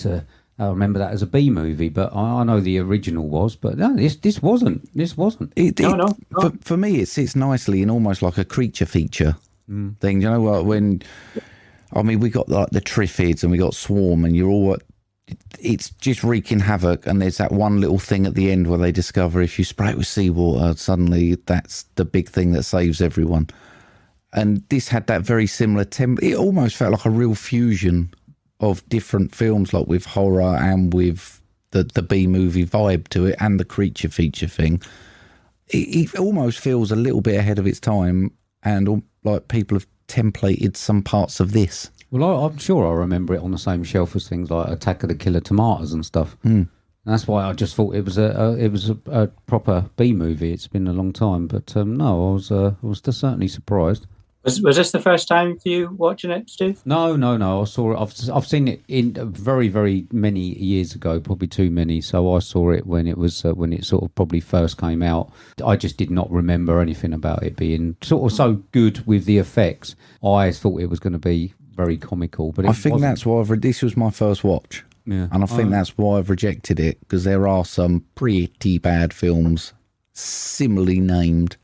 I remember that as a B movie, but I know the original was, but no, this wasn't. This wasn't. No. For me, it sits nicely in almost like a creature feature thing. You know what? We got like the Triffids and we got Swarm, and you're all. It's just wreaking havoc, and there's that one little thing at the end where they discover if you spray it with seawater, suddenly that's the big thing that saves everyone. And this had that very similar tempo. It almost felt like a real fusion of different films, like with horror and with the B-movie vibe to it and the creature feature thing. It almost feels a little bit ahead of its time, and like people have templated some parts of this. Well, I'm sure I remember it on the same shelf as things like Attack of the Killer Tomatoes and stuff. That's why I just thought it was a proper B movie. It's been a long time, but no, I was certainly surprised. Was this the first time for you watching it, Steve? No. I saw it. I've seen it in very, very many years ago, probably too many. So I saw it when it was when it sort of probably first came out. I just did not remember anything about it being sort of so good with the effects. I thought it was going to be very comical, but I think that's why this was my first watch. Yeah, and I think that's why I've rejected it, because there are some pretty bad films similarly named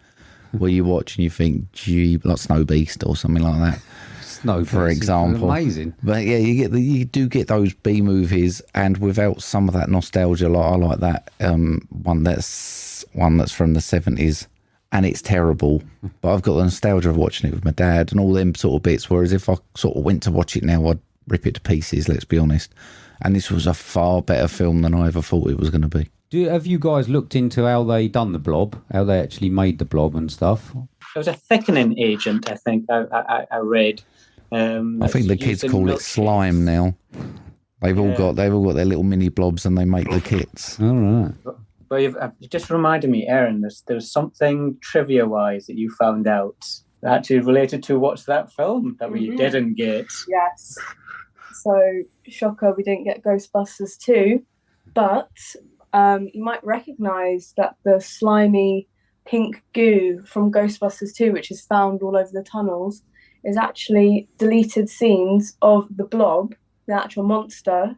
where you watch and you think, gee, like Snow Beast or something like that. Snow Beast, for example. Amazing. But yeah, you do get those B movies, and without some of that nostalgia, like I like that one that's from the 70s, and it's terrible. But I've got the nostalgia of watching it with my dad and all them sort of bits. Whereas if I sort of went to watch it now, I'd rip it to pieces. Let's be honest. And this was a far better film than I ever thought it was going to be. Have you guys looked into how they done the Blob, how they actually made the Blob and stuff? It was a thickening agent, I think. I read. I think the kids call it slime now. They've all got their little mini blobs, and they make the kits. All right. But you've just reminded me, Erin. There's something trivia-wise that you found out that actually related to what's that film that we didn't get. Yes. So, shocker, we didn't get Ghostbusters 2, but you might recognise that the slimy pink goo from Ghostbusters 2, which is found all over the tunnels, is actually deleted scenes of the Blob, the actual monster,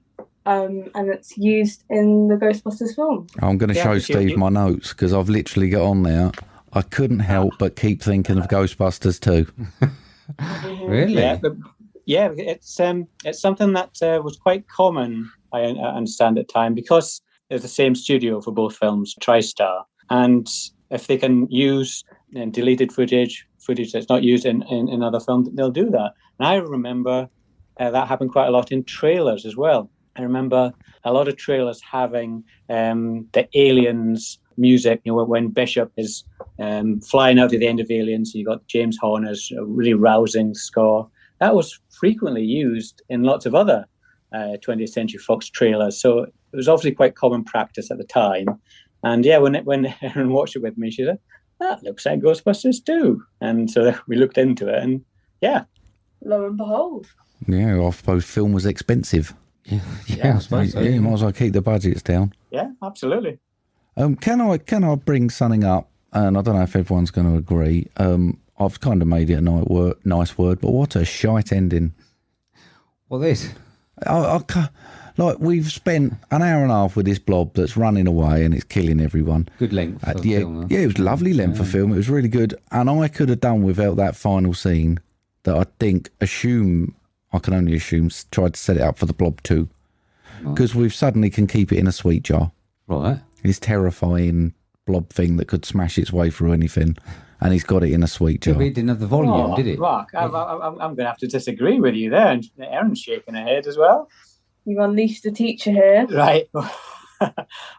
and it's used in the Ghostbusters film. I'm going to show Steve my notes, because I've literally got on there. I couldn't help but keep thinking of Ghostbusters 2. Really? Yeah, it's something that was quite common, I understand, at the time, because it's the same studio for both films, TriStar. And if they can use deleted footage that's not used in other films, they'll do that. And I remember that happened quite a lot in trailers as well. I remember a lot of trailers having the Aliens music, when Bishop is flying out at the end of Aliens, you got James Horner's really rousing score. That was frequently used in lots of other 20th Century Fox trailers. So it was obviously quite common practice at the time. And yeah, when Erin watched it with me, she said, that looks like Ghostbusters 2. And so we looked into it, and yeah. Lo and behold. Yeah, I suppose film was expensive. Yeah, I suppose so. Yeah, you might as well keep the budgets down. Yeah, absolutely. Can I bring something up? And I don't know if everyone's going to agree. I've kind of made it a nice word, but what a shite ending. Well, this. Like, we've spent an hour and a half with this blob that's running away and it's killing everyone. Good length. Yeah, it was lovely length of film. It was really good. And I could have done without that final scene that I can only assume, tried to set it up for the Blob 2. Because we suddenly can keep it in a sweet jar. Right. This terrifying blob thing that could smash its way through anything. And he's got it in a sweet jar. Yeah, but it didn't have the volume, did it? Mark, I'm going to have to disagree with you there. And Erin's shaking her head as well. You've unleashed the teacher here. Right.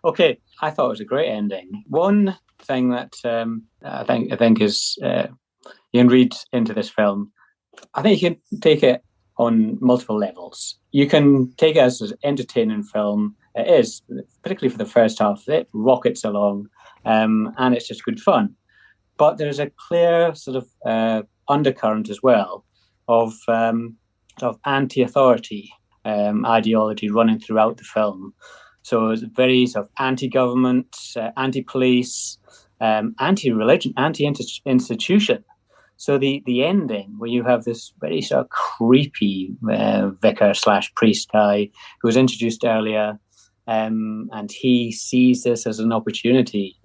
Okay. I thought it was a great ending. One thing that I think is you can read into this film. I think you can take it on multiple levels. You can take it as an entertaining film. It is, particularly for the first half. It rockets along, and it's just good fun. But there's a clear sort of undercurrent as well of sort of anti-authority ideology running throughout the film. So it's very sort of anti-government, anti-police, anti-religion, anti-institution. So the ending, where you have this very sort of creepy vicar/priest guy who was introduced earlier, and he sees this as an opportunity.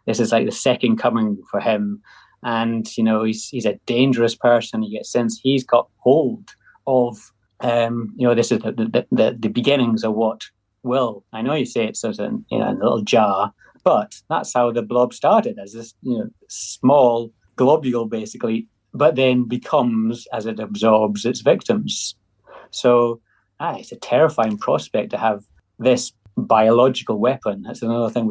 This is like the second coming for him, and he's a dangerous person. You get a sense he's got hold of. This is the beginnings of what will. I know you say it's sort of a little jar, but that's how the blob started, as this small globule basically but then becomes as it absorbs its victims. So it's a terrifying prospect to have this biological weapon. That's another thing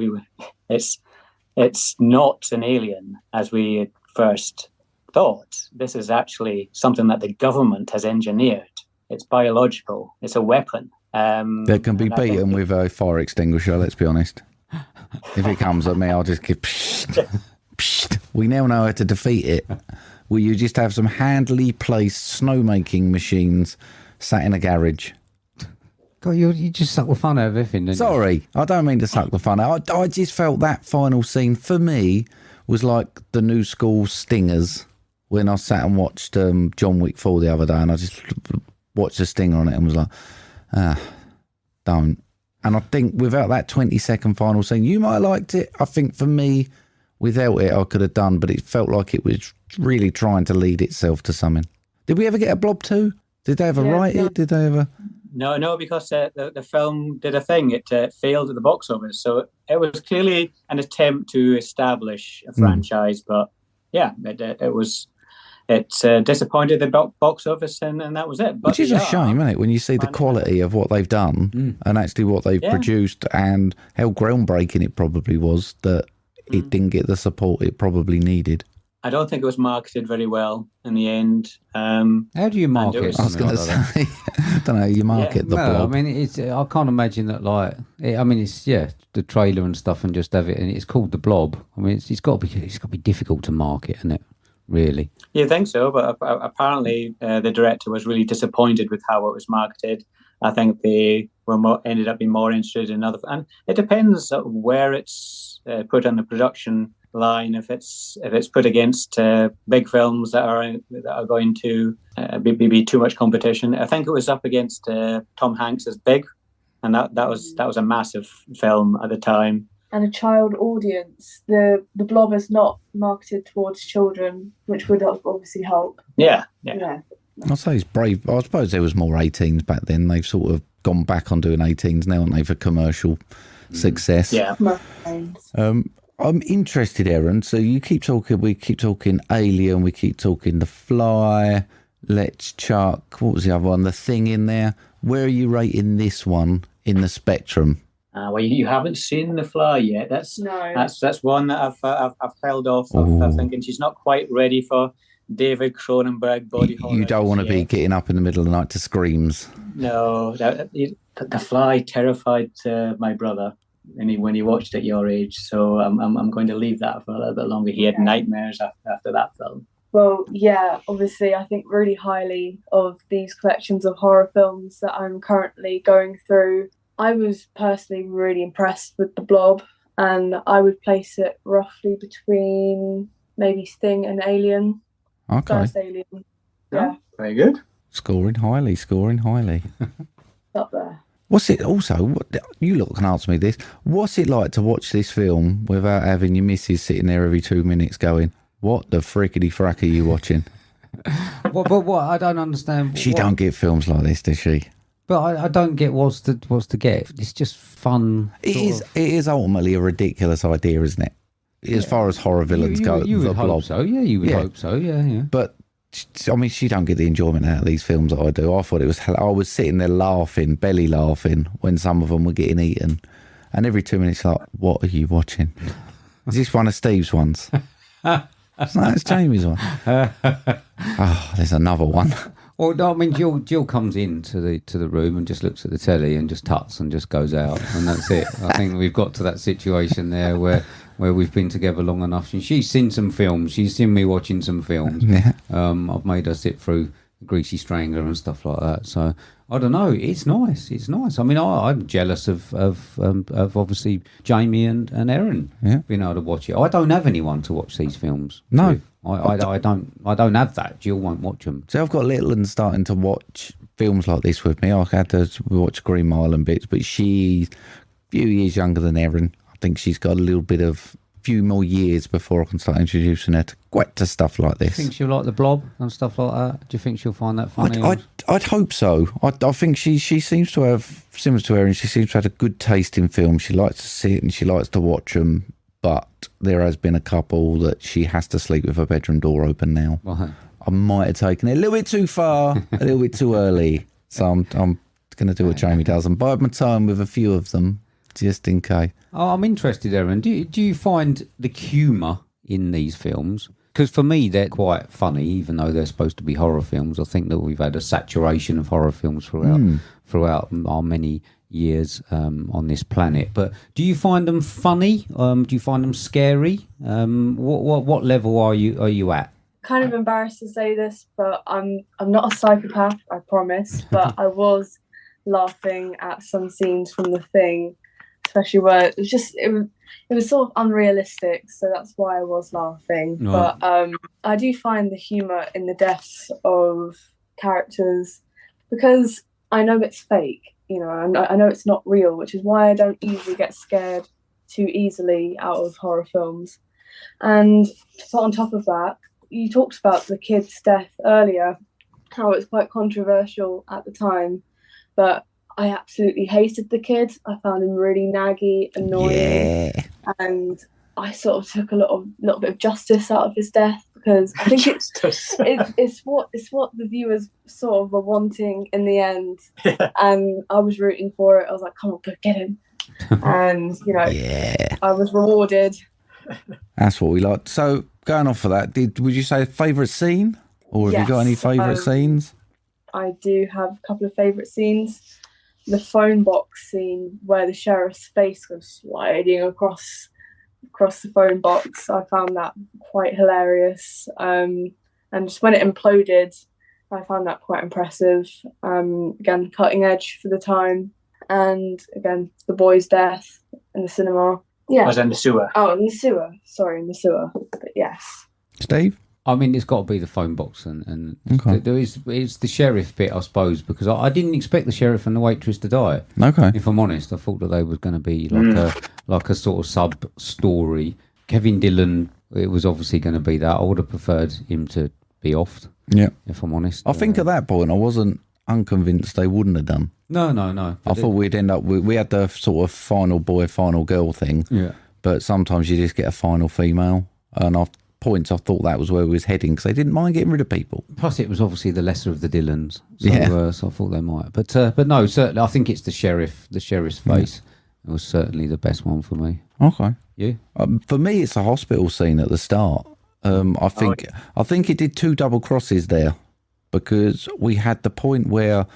it's not an alien as we at first thought. This is actually something that the government has engineered. It's biological. It's a weapon. That can be beaten with a fire extinguisher, let's be honest. If it comes at me, I'll just give psht, psht. We now know how to defeat it. Will you just have some handily placed snowmaking machines sat in a garage? God, you just suck the fun out of everything, didn't Sorry, I don't mean to suck the fun out. I just felt that final scene, for me, was like the new school Stingers when I sat and watched John Wick 4 the other day, and I just watched the stinger on it and was like, don't. And I think without that 20-second final scene, you might have liked it. I think for me, without it, I could have done, but it felt like it was really trying to lead itself to something. Did we ever get a Blob 2? Did they ever write it? Did they ever... No, because the film did a thing. It failed at the box office. So it was clearly an attempt to establish a franchise. But yeah, it disappointed the box office, and that was it. But which is a shame, isn't it? When you see the quality of what they've done and actually what they've produced and how groundbreaking it probably was, that it didn't get the support it probably needed. I don't think it was marketed very well in the end. How do you market? I was going to say, I don't know how you market the Blob. I mean, I can't imagine that. It's the trailer and stuff, and just have it, and it's called the Blob. I mean, it's got to be difficult to market, isn't it? Really? You think so? But apparently, the director was really disappointed with how it was marketed. I think they ended up being more interested in other, and it depends where it's put on the production line. If it's put against big films that are going to be too much competition. I think it was up against Tom Hanks's Big, and that was a massive film at the time. And a child audience. The Blob is not marketed towards children, which would obviously help. Yeah. I'd say it's brave. I suppose there was more 18s back then. They've sort of gone back on doing 18s now, haven't they, for commercial success? Yeah. I'm interested, Erin. So we keep talking Alien, we keep talking The Fly, Let's Chuck. What was the other one? The Thing in there. Where are you rating this one in the spectrum? Well, you haven't seen The Fly yet. That's one that I've held off. I'm thinking she's not quite ready for David Cronenberg body horror. You don't want to be getting up in the middle of the night to screams. No, The Fly terrified my brother when he watched at your age. So I'm going to leave that for a little bit longer. He had nightmares after that film. Well, yeah, obviously, I think really highly of these collections of horror films that I'm currently going through. I was personally really impressed with The Blob, and I would place it roughly between maybe Thing and Alien. Okay. First Alien. Yeah. Very good. Scoring highly. Up there. What's it also? You lot can answer me this. What's it like to watch this film without having your missus sitting there every 2 minutes going, "What the frickety frack are you watching?" But what I don't understand. She don't get films like this, does she? But I don't get what's to get. It's just fun. It is ultimately a ridiculous idea, isn't it? As far as horror villains go, you would The hope Blob. so. Yeah, you would hope so. Yeah. But I mean, she don't get the enjoyment out of these films that I do. I thought it was. I was sitting there laughing, belly laughing, when some of them were getting eaten, and every 2 minutes, like, what are you watching? Is this one of Steve's ones? No, it's Jamie's one. Oh, there's another one. Well, no, I mean, Jill comes into the room and just looks at the telly and just tuts and just goes out, and that's it. I think we've got to that situation there where we've been together long enough. And she's seen some films. She's seen me watching some films. Yeah. I've made her sit through Greasy Strangler and stuff like that. So I don't know. It's nice. I mean, I'm jealous of obviously Jamie and Erin being able to watch it. I don't have anyone to watch these films. No. With. I don't have that. Jill won't watch them. So I've got little and starting to watch films like this with me. I had to watch Green Mile and bits, but she's a few years younger than Erin. I think she's got a few more years before I can start introducing her to stuff like this. Do you think she'll like The Blob and stuff like that? Do you think she'll find that funny? I'd hope so. I think she seems to have, similar to Erin, she seems to have a good taste in film. She likes to see it and she likes to watch them. But there has been a couple that she has to sleep with her bedroom door open now. Right. I might have taken it a little bit too far, a little bit too early. So I'm going to do what Jamie does and bide my time with a few of them, just in case. Oh, I'm interested, Erin. Do you find the humour in these films? Because for me, they're quite funny, even though they're supposed to be horror films. I think that we've had a saturation of horror films throughout our many years on this planet. But do you find them funny? Do you find them scary? What level are you at? Kind of embarrassed to say this, but I'm not a psychopath, I promise. But I was laughing at some scenes from The Thing, especially where it was sort of unrealistic, so that's why I was laughing. Right. But I do find the humour in the deaths of characters, because I know it's fake, you know, I know it's not real, which is why I don't usually get scared too easily out of horror films. And so on top of that, you talked about the kid's death earlier, how it's quite controversial at the time, but I absolutely hated the kid. I found him really naggy, annoying, and I sort of took a little bit of justice out of his death, because I think it's what the viewers sort of were wanting in the end, and I was rooting for it. I was like, "Come on, get him!" And I was rewarded. That's what we like. So going off of that, would you say favourite scene, or have you got any favourite scenes? I do have a couple of favourite scenes. The phone box scene where the sheriff's face goes sliding across the phone box, I found that quite hilarious. And just when it imploded, I found that quite impressive. Again, cutting edge for the time. And again, the boy's death in the cinema. Yeah. Was in the sewer. Oh, in the sewer. Sorry, in the sewer. But yes. Steve? I mean, it's got to be the phone box, and okay. It's the sheriff bit, I suppose, because I didn't expect the sheriff and the waitress to die. Okay. If I'm honest, I thought that they was going to be like a sort of sub story. Kevin Dillon, it was obviously going to be that. I would have preferred him to be offed. Yeah. If I'm honest, I think at that point I wasn't unconvinced they wouldn't have done. No. I thought we'd end up we had the sort of final boy, final girl thing. Yeah. But sometimes you just get a final female, and I thought that was where we was heading, because they didn't mind getting rid of people. Plus, it was obviously the lesser of the Dillons, so I thought they might. But no, certainly, I think it's the sheriff's face. It was certainly the best one for me. Okay, you? For me, it's a hospital scene at the start. I think it did two double crosses there, because we had the point where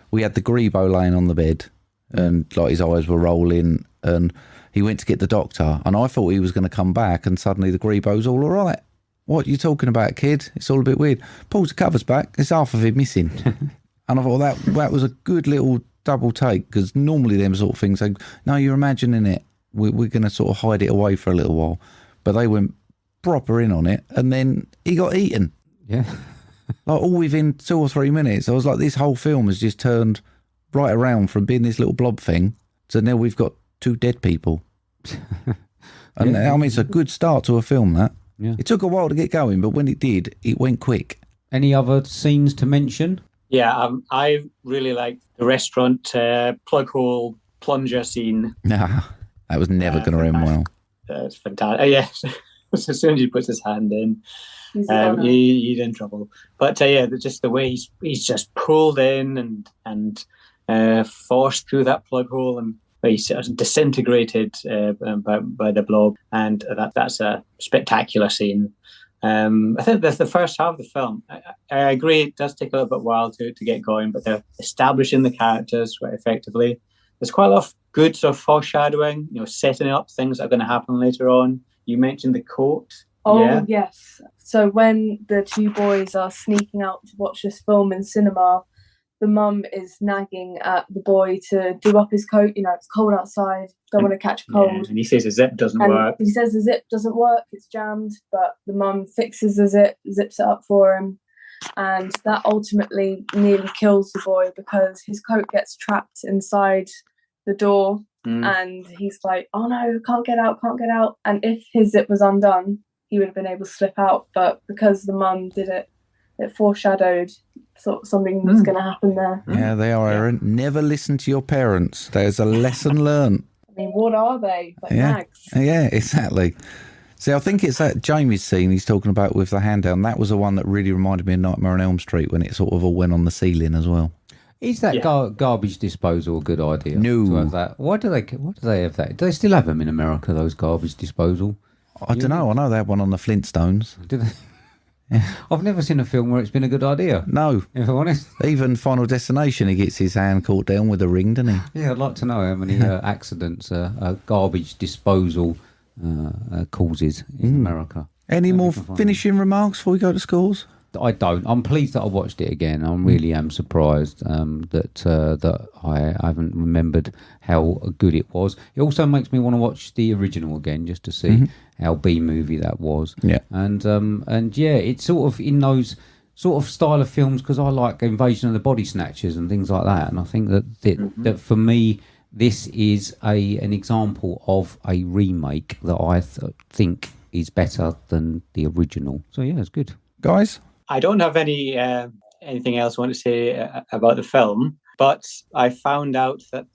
we had the Grebo laying on the bed, and like his eyes were rolling, and he went to get the doctor, and I thought he was going to come back, and suddenly the Grebo's all right. What are you talking about, kid? It's all a bit weird. Pulls the covers back, there's half of it missing. And I thought that was a good little double take, because normally them sort of things, no, you're imagining it. We're going to sort of hide it away for a little while. But they went proper in on it, and then he got eaten. Yeah. Like all within 2 or 3 minutes. I was like, this whole film has just turned right around from being this little blob thing to now we've got 2 dead people. And I mean, it's a good start to a film, that. Yeah. It took a while to get going, but when it did, it went quick. Any other scenes to mention? Yeah, I really liked the restaurant plug hole plunger scene. Nah, that was never going to end well. It's fantastic. Yes, as soon as he puts his hand in, he's in trouble. But just the way he's just pulled in and forced through that plug hole, and he's disintegrated by the blob, and that's a spectacular scene. I think that's the first half of the film. I agree, it does take a little bit while to get going, but they're establishing the characters quite effectively. There's quite a lot of good sort of foreshadowing, setting up things that are going to happen later on. You mentioned the coat. Oh, yes. So when the 2 boys are sneaking out to watch this film in cinema, the mum is nagging at the boy to do up his coat. It's cold outside, don't want to catch a cold. Yeah, and he says the zip doesn't work. He says the zip doesn't work, it's jammed, but the mum fixes the zip, zips it up for him. And that ultimately nearly kills the boy, because his coat gets trapped inside the door. And he's like, oh no, can't get out. And if his zip was undone, he would have been able to slip out. But because the mum did it, it foreshadowed something was going to happen there. Yeah, they are, Erin. Never listen to your parents. There's a lesson learned. I mean, what are they? Like yeah. nags. Yeah, exactly. See, I think it's that Jamie's scene he's talking about with the hand down. That was the one that really reminded me of Nightmare on Elm Street when it sort of all went on the ceiling as well. Is that garbage disposal a good idea? No. To have that? Why do they have that? Do they still have them in America, those garbage disposal? I don't know. I know they had one on the Flintstones. Do they? I've never seen a film where it's been a good idea. No. If I'm honest. Even Final Destination, he gets his hand caught down with a ring, doesn't he? Yeah, I'd like to know how many accidents garbage disposal causes in America. Any more finishing remarks before we go to scores? I don't. I'm pleased that I watched it again. I really am surprised that I haven't remembered how good it was. It also makes me want to watch the original again just to see how B-movie that was. Yeah. And yeah, it's sort of in those sort of style of films because I like Invasion of the Body Snatchers and things like that. And I think that for me, this is an example of a remake that I think is better than the original. So yeah, it's good. Guys? I don't have anything else I want to say about the film, but I found out that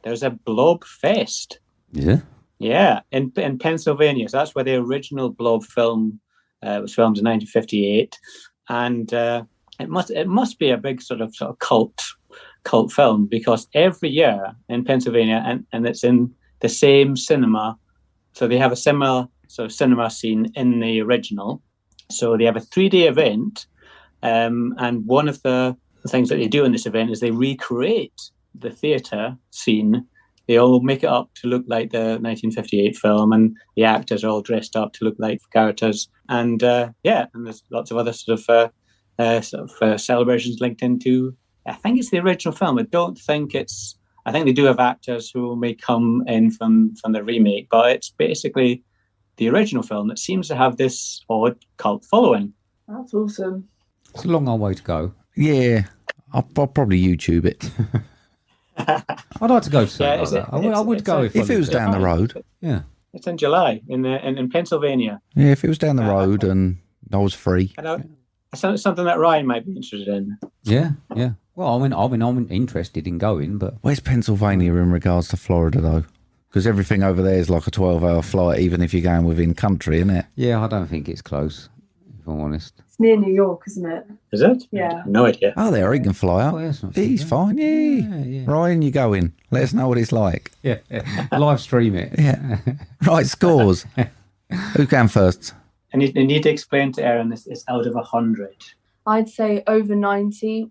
there's a Blob Fest. Yeah? Yeah, in Pennsylvania. So that's where the original Blob film was filmed in 1958, and it must be a big sort of cult film because every year in Pennsylvania, and it's in the same cinema, so they have a similar sort of cinema scene in the original. So they have a 3-day event, and one of the things that they do in this event is they recreate the theatre scene. They all make it up to look like the 1958 film, and the actors are all dressed up to look like characters. And and there's lots of other sort of celebrations linked into. I think it's the original film. I think they do have actors who may come in from the remake, but it's basically the original film that seems to have this odd cult following. That's awesome. It's a long old way to go. Yeah, I'll probably YouTube it. I'd like to go to something like that. I would go if it was down the road. Yeah. It's in July in Pennsylvania. Yeah, if it was down the road and I was free. It's something that Ryan might be interested in. Yeah, yeah. Well, I'm interested in going, but... Where's Pennsylvania in regards to Florida, though? Because everything over there is like a 12-hour flight, even if you're going within country, isn't it? Yeah, I don't think it's close, if I'm honest. It's near New York, isn't it? Is it? Yeah. No idea. Oh, there, he can fly up. Oh, yeah, he's fine, yeah. Ryan, you going? Let us know what it's like. Yeah. Live stream it. Yeah. Right, scores. Who can first? I need to explain to Erin this is out of 100. I'd say over 90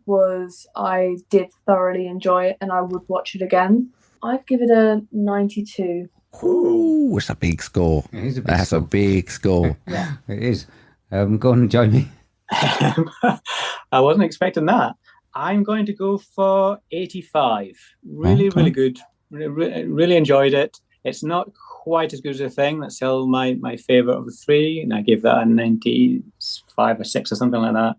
I did thoroughly enjoy it and I would watch it again. I'd give it a 92. Ooh, it's a big score. It is a big That's score. a big score. Yeah. It is. Go on, Jamie. I wasn't expecting that. I'm going to go for 85. Really good. Really enjoyed it. It's not quite as good as The Thing. That's still my favourite of the three, and I give that a 95 or 6 or something like that.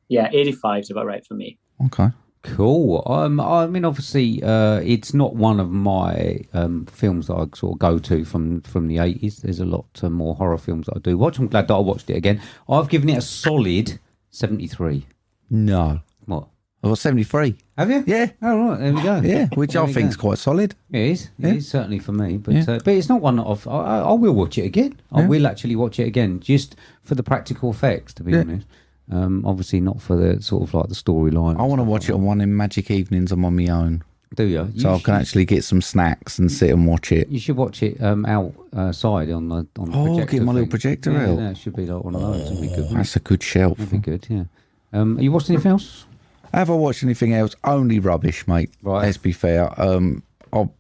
Yeah, 85 is about right for me. Okay. Cool. I mean, obviously, it's not one of my films that I sort of go to from the 80s. There's a lot more horror films that I do watch. I'm glad that I watched it again. I've given it a solid 73. No. What? I got 73. Have you? Yeah. Oh, right. There we go. Yeah, which There I we think is go. quite solid. It is. Yeah. It is certainly for me. But but it's not one that I will watch it again. I will actually watch it again just for the practical effects, to be honest. Obviously not for the sort of like the storyline. I want to watch it on one in magic evenings. I'm on my own. Do you? So I can actually get some snacks and sit and watch it. You should watch it outside on the projector. Get my little thing. projector Yeah, out. no, it should be like one of those. It'd be good. That's a good shelf. That'd be good, yeah. You watched anything else? Have I watched anything else? Only rubbish, mate. Right. Let's be fair. I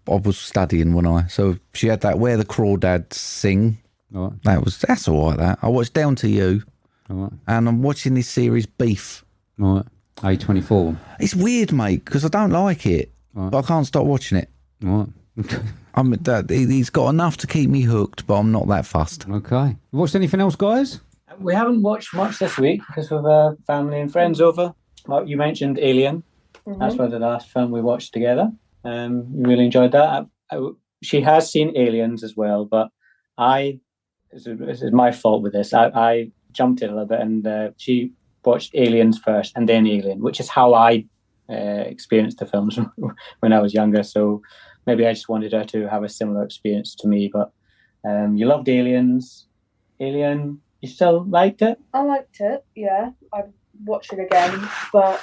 was studying when so she had that Where the Crawdads Sing. Right. That's all right. That I watched Down to You, All right. and I'm watching this series Beef. Right. A24. It's weird, mate, because I don't like it, Right. but I can't stop watching it. Right. He's got enough to keep me hooked, but I'm not that fussed. Okay. You watched anything else, guys? We haven't watched much this week because we've family and friends over. Well, you mentioned Alien. Mm-hmm. That's one of the last film we watched together. We really enjoyed that. She has seen Aliens as well, but this is my fault with this. I jumped in a little bit, and she watched Aliens first and then Alien, which is how I experienced the films when I was younger. So maybe I just wanted her to have a similar experience to me. But you loved Aliens. Alien, you still liked it? I liked it, yeah. I'd watch it again, but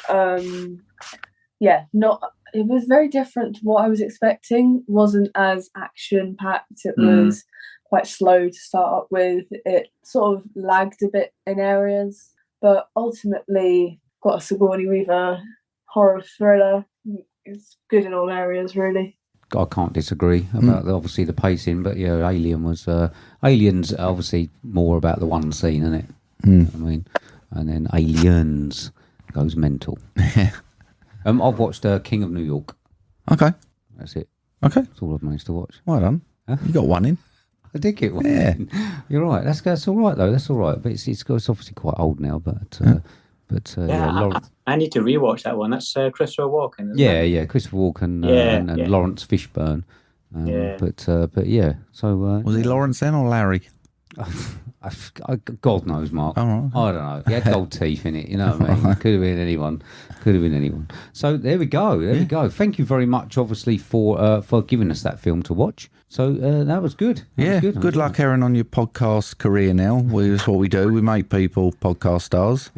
yeah, it was very different to what I was expecting. It wasn't as action packed. It was quite slow to start up with. It sort of lagged a bit in areas, but ultimately got a Sigourney Weaver horror thriller. It's good in all areas, really. I can't disagree about obviously the pacing, but yeah, Aliens obviously more about the one scene, isn't it? I mean, and then Aliens goes mental. I've watched King of New York. Okay, that's it. Okay, that's all I've managed to watch. Well done. Huh? You got one in. I did get one. Yeah, you're right. That's all right though. That's all right. But it's obviously quite old now. But I need to rewatch that one. That's Christopher Walken. Yeah, Christopher Walken and Lawrence Fishburne. But yeah. So was he Lawrence then or Larry? God knows, Mark. Oh, right. I don't know. He had gold teeth in it. You know what I mean? Could have been anyone. So there we go. There we go. Thank you very much, obviously, for giving us that film to watch. So that was good. Good luck, Erin, on your podcast career now. That's what we do. We make people podcast stars.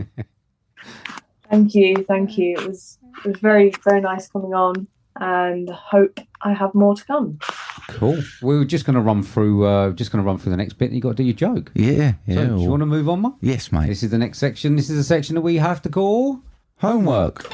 Thank you. It was very, very nice coming on, and hope I have more to come. Cool. We were just going to run through the next bit. And you got to do your joke. Yeah. So, do you want to move on, Mark? Yes, mate. This is the next section. This is the section that we have to call homework.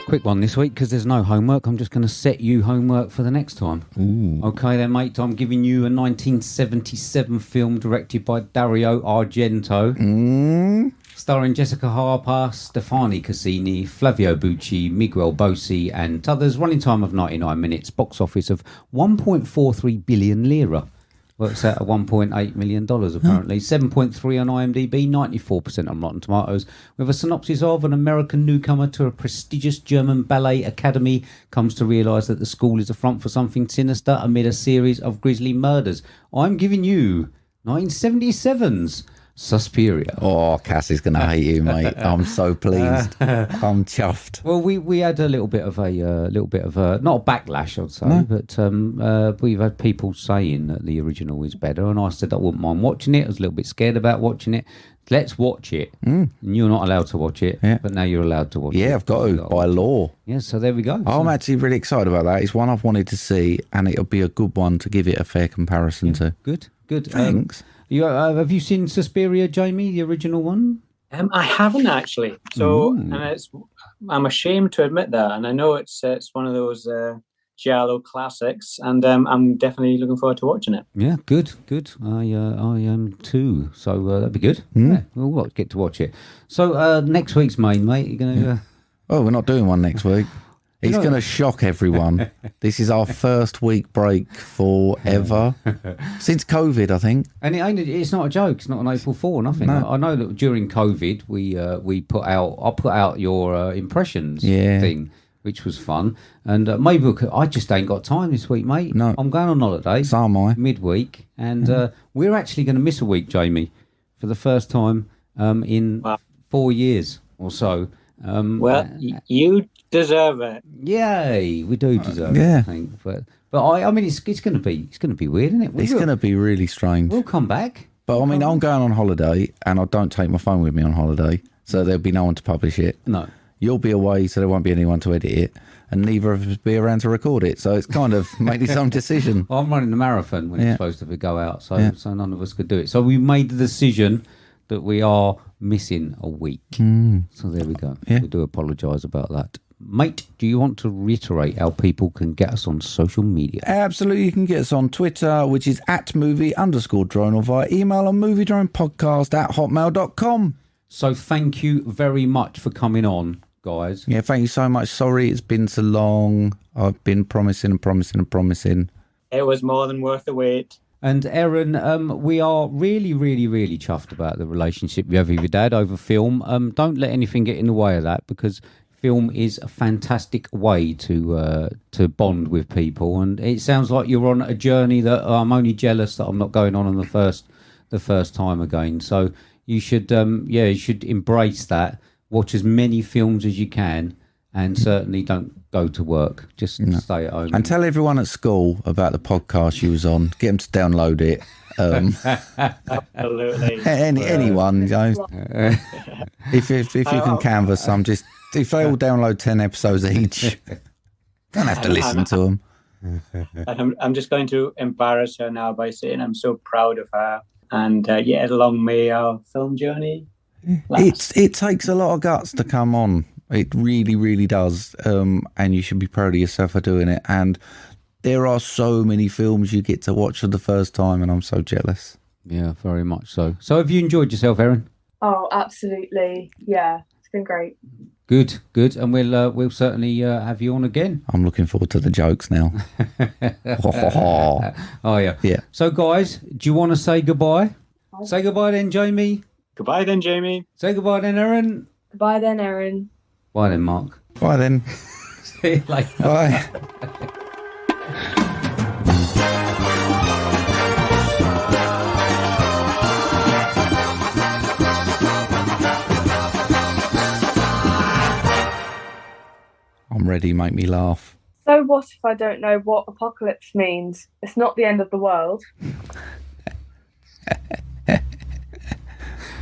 Quick one this week because there's no homework. I'm just going to set you homework for the next time. Ooh. Okay then, mate. I'm giving you a 1977 film directed by Dario Argento, starring Jessica Harper, Stefani Cassini, Flavio Bucci, Miguel Bossi, and others. Running time of 99 minutes. Box office of 1.43 billion lira. Works out at $1.8 million, apparently. 7.3 on IMDb, 94% on Rotten Tomatoes. With a synopsis of an American newcomer to a prestigious German ballet academy comes to realise that the school is a front for something sinister amid a series of grisly murders. I'm giving you 1977's Suspiria. Oh, Cassie's going to hate you, mate. I'm so pleased. I'm chuffed. Well, we had a little bit of a not a backlash, I'd say, but we've had people saying that the original is better, and I said I wouldn't mind watching it. I was a little bit scared about watching it. Let's watch it. And you're not allowed to watch it, but now you're allowed to watch it. Yeah, I've got to, by law. Yeah, so there we go. I'm actually really excited about that. It's one I've wanted to see, and it'll be a good one to give it a fair comparison to. Good. Thanks. Have you seen Suspiria, Jamie, the original one? I haven't actually. So, and I'm ashamed to admit that. And I know it's one of those giallo classics, and I'm definitely looking forward to watching it. Yeah, good. I am too. So that'd be good. Yeah, we'll get to watch it. So next week's main, mate, you're gonna. Oh, we're not doing one next week. He's going to shock everyone. This is our first week break forever. Since COVID, I think. And it's not a joke. It's not an April Fool, nothing. No. I know that during COVID, I put out your impressions thing, which was fun. And maybe I just ain't got time this week, mate. No. I'm going on holiday. So am I. Midweek. And we're actually going to miss a week, Jamie, for the first time in 4 years or so. You deserve it. Yay, we do deserve it. I think. But I mean, it's going to be weird, isn't it? It's going to be really strange. We'll come back. But I mean, I'm going on holiday, and I don't take my phone with me on holiday, so there'll be no one to publish it. No. You'll be away, so there won't be anyone to edit it, and neither of us be around to record it. So it's kind of make this own decision. Well, I'm running the marathon when it's supposed to go out, so none of us could do it. So we made the decision that we are missing a week. So there we go. We do apologise about that. Mate, do you want to reiterate how people can get us on social media? Absolutely. You can get us on Twitter, which is @movie_drone, or via email on moviedronepodcast@hotmail.com. So thank you very much for coming on, guys. Yeah, thank you so much. Sorry it's been so long. I've been promising. It was more than worth the wait. And Erin, we are really, really, really chuffed about the relationship you have with your dad over film. Don't let anything get in the way of that, because film is a fantastic way to bond with people, and it sounds like you're on a journey that I'm only jealous that I'm not going on the first time again. So you should you should embrace that. Watch as many films as you can, and certainly don't go to work. Just stay at home. And tell everyone at school about the podcast you was on. Get them to download it. Absolutely. Anyone, you know. if you can canvas some, just if they all download 10 episodes each, don't have to listen to them. And I'm just going to embarrass her now by saying I'm so proud of her. And along may our film journey. It takes a lot of guts to come on. It really, really does. And you should be proud of yourself for doing it. And there are so many films you get to watch for the first time, and I'm so jealous. Yeah, very much so. So have you enjoyed yourself, Erin? Oh, absolutely. Yeah, it's been great. Good. And we'll certainly have you on again. I'm looking forward to the jokes now. Oh, yeah. Yeah. So, guys, do you want to say goodbye? Say goodbye then, Jamie. Goodbye then, Jamie. Say goodbye then, Erin. Goodbye then, Erin. Bye then, Mark. Bye then. See you later. Bye. I'm ready, make me laugh. So what if I don't know what apocalypse means? It's not the end of the world.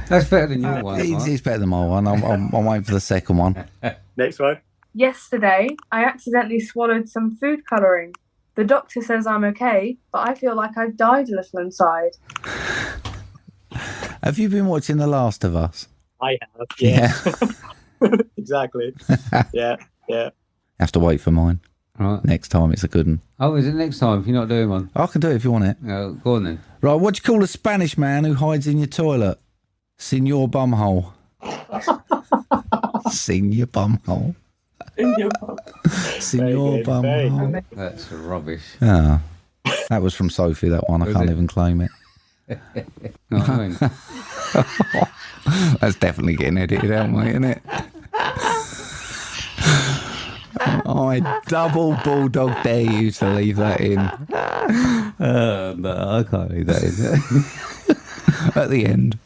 That's better than your one. It's better than my one. I'm waiting for the second one. Next one. Yesterday, I accidentally swallowed some food colouring. The doctor says I'm okay, but I feel like I've died a little inside. Have you been watching The Last of Us? I have. Yeah. Exactly. Yeah. Have to wait for mine. Right. Next time it's a good one. Oh, is it next time if you're not doing one? I can do it if you want it. Go on then. Right, what do you call a Spanish man who hides in your toilet? Senor Bumhole. Senior Bumhole. Senor Bumhole. That's rubbish. Ah, that was from Sophie, that one. I can't even claim it. No, That's definitely getting edited out, mate, isn't it? I double bulldog dare you to leave that in. No, I can't leave that in. At the end.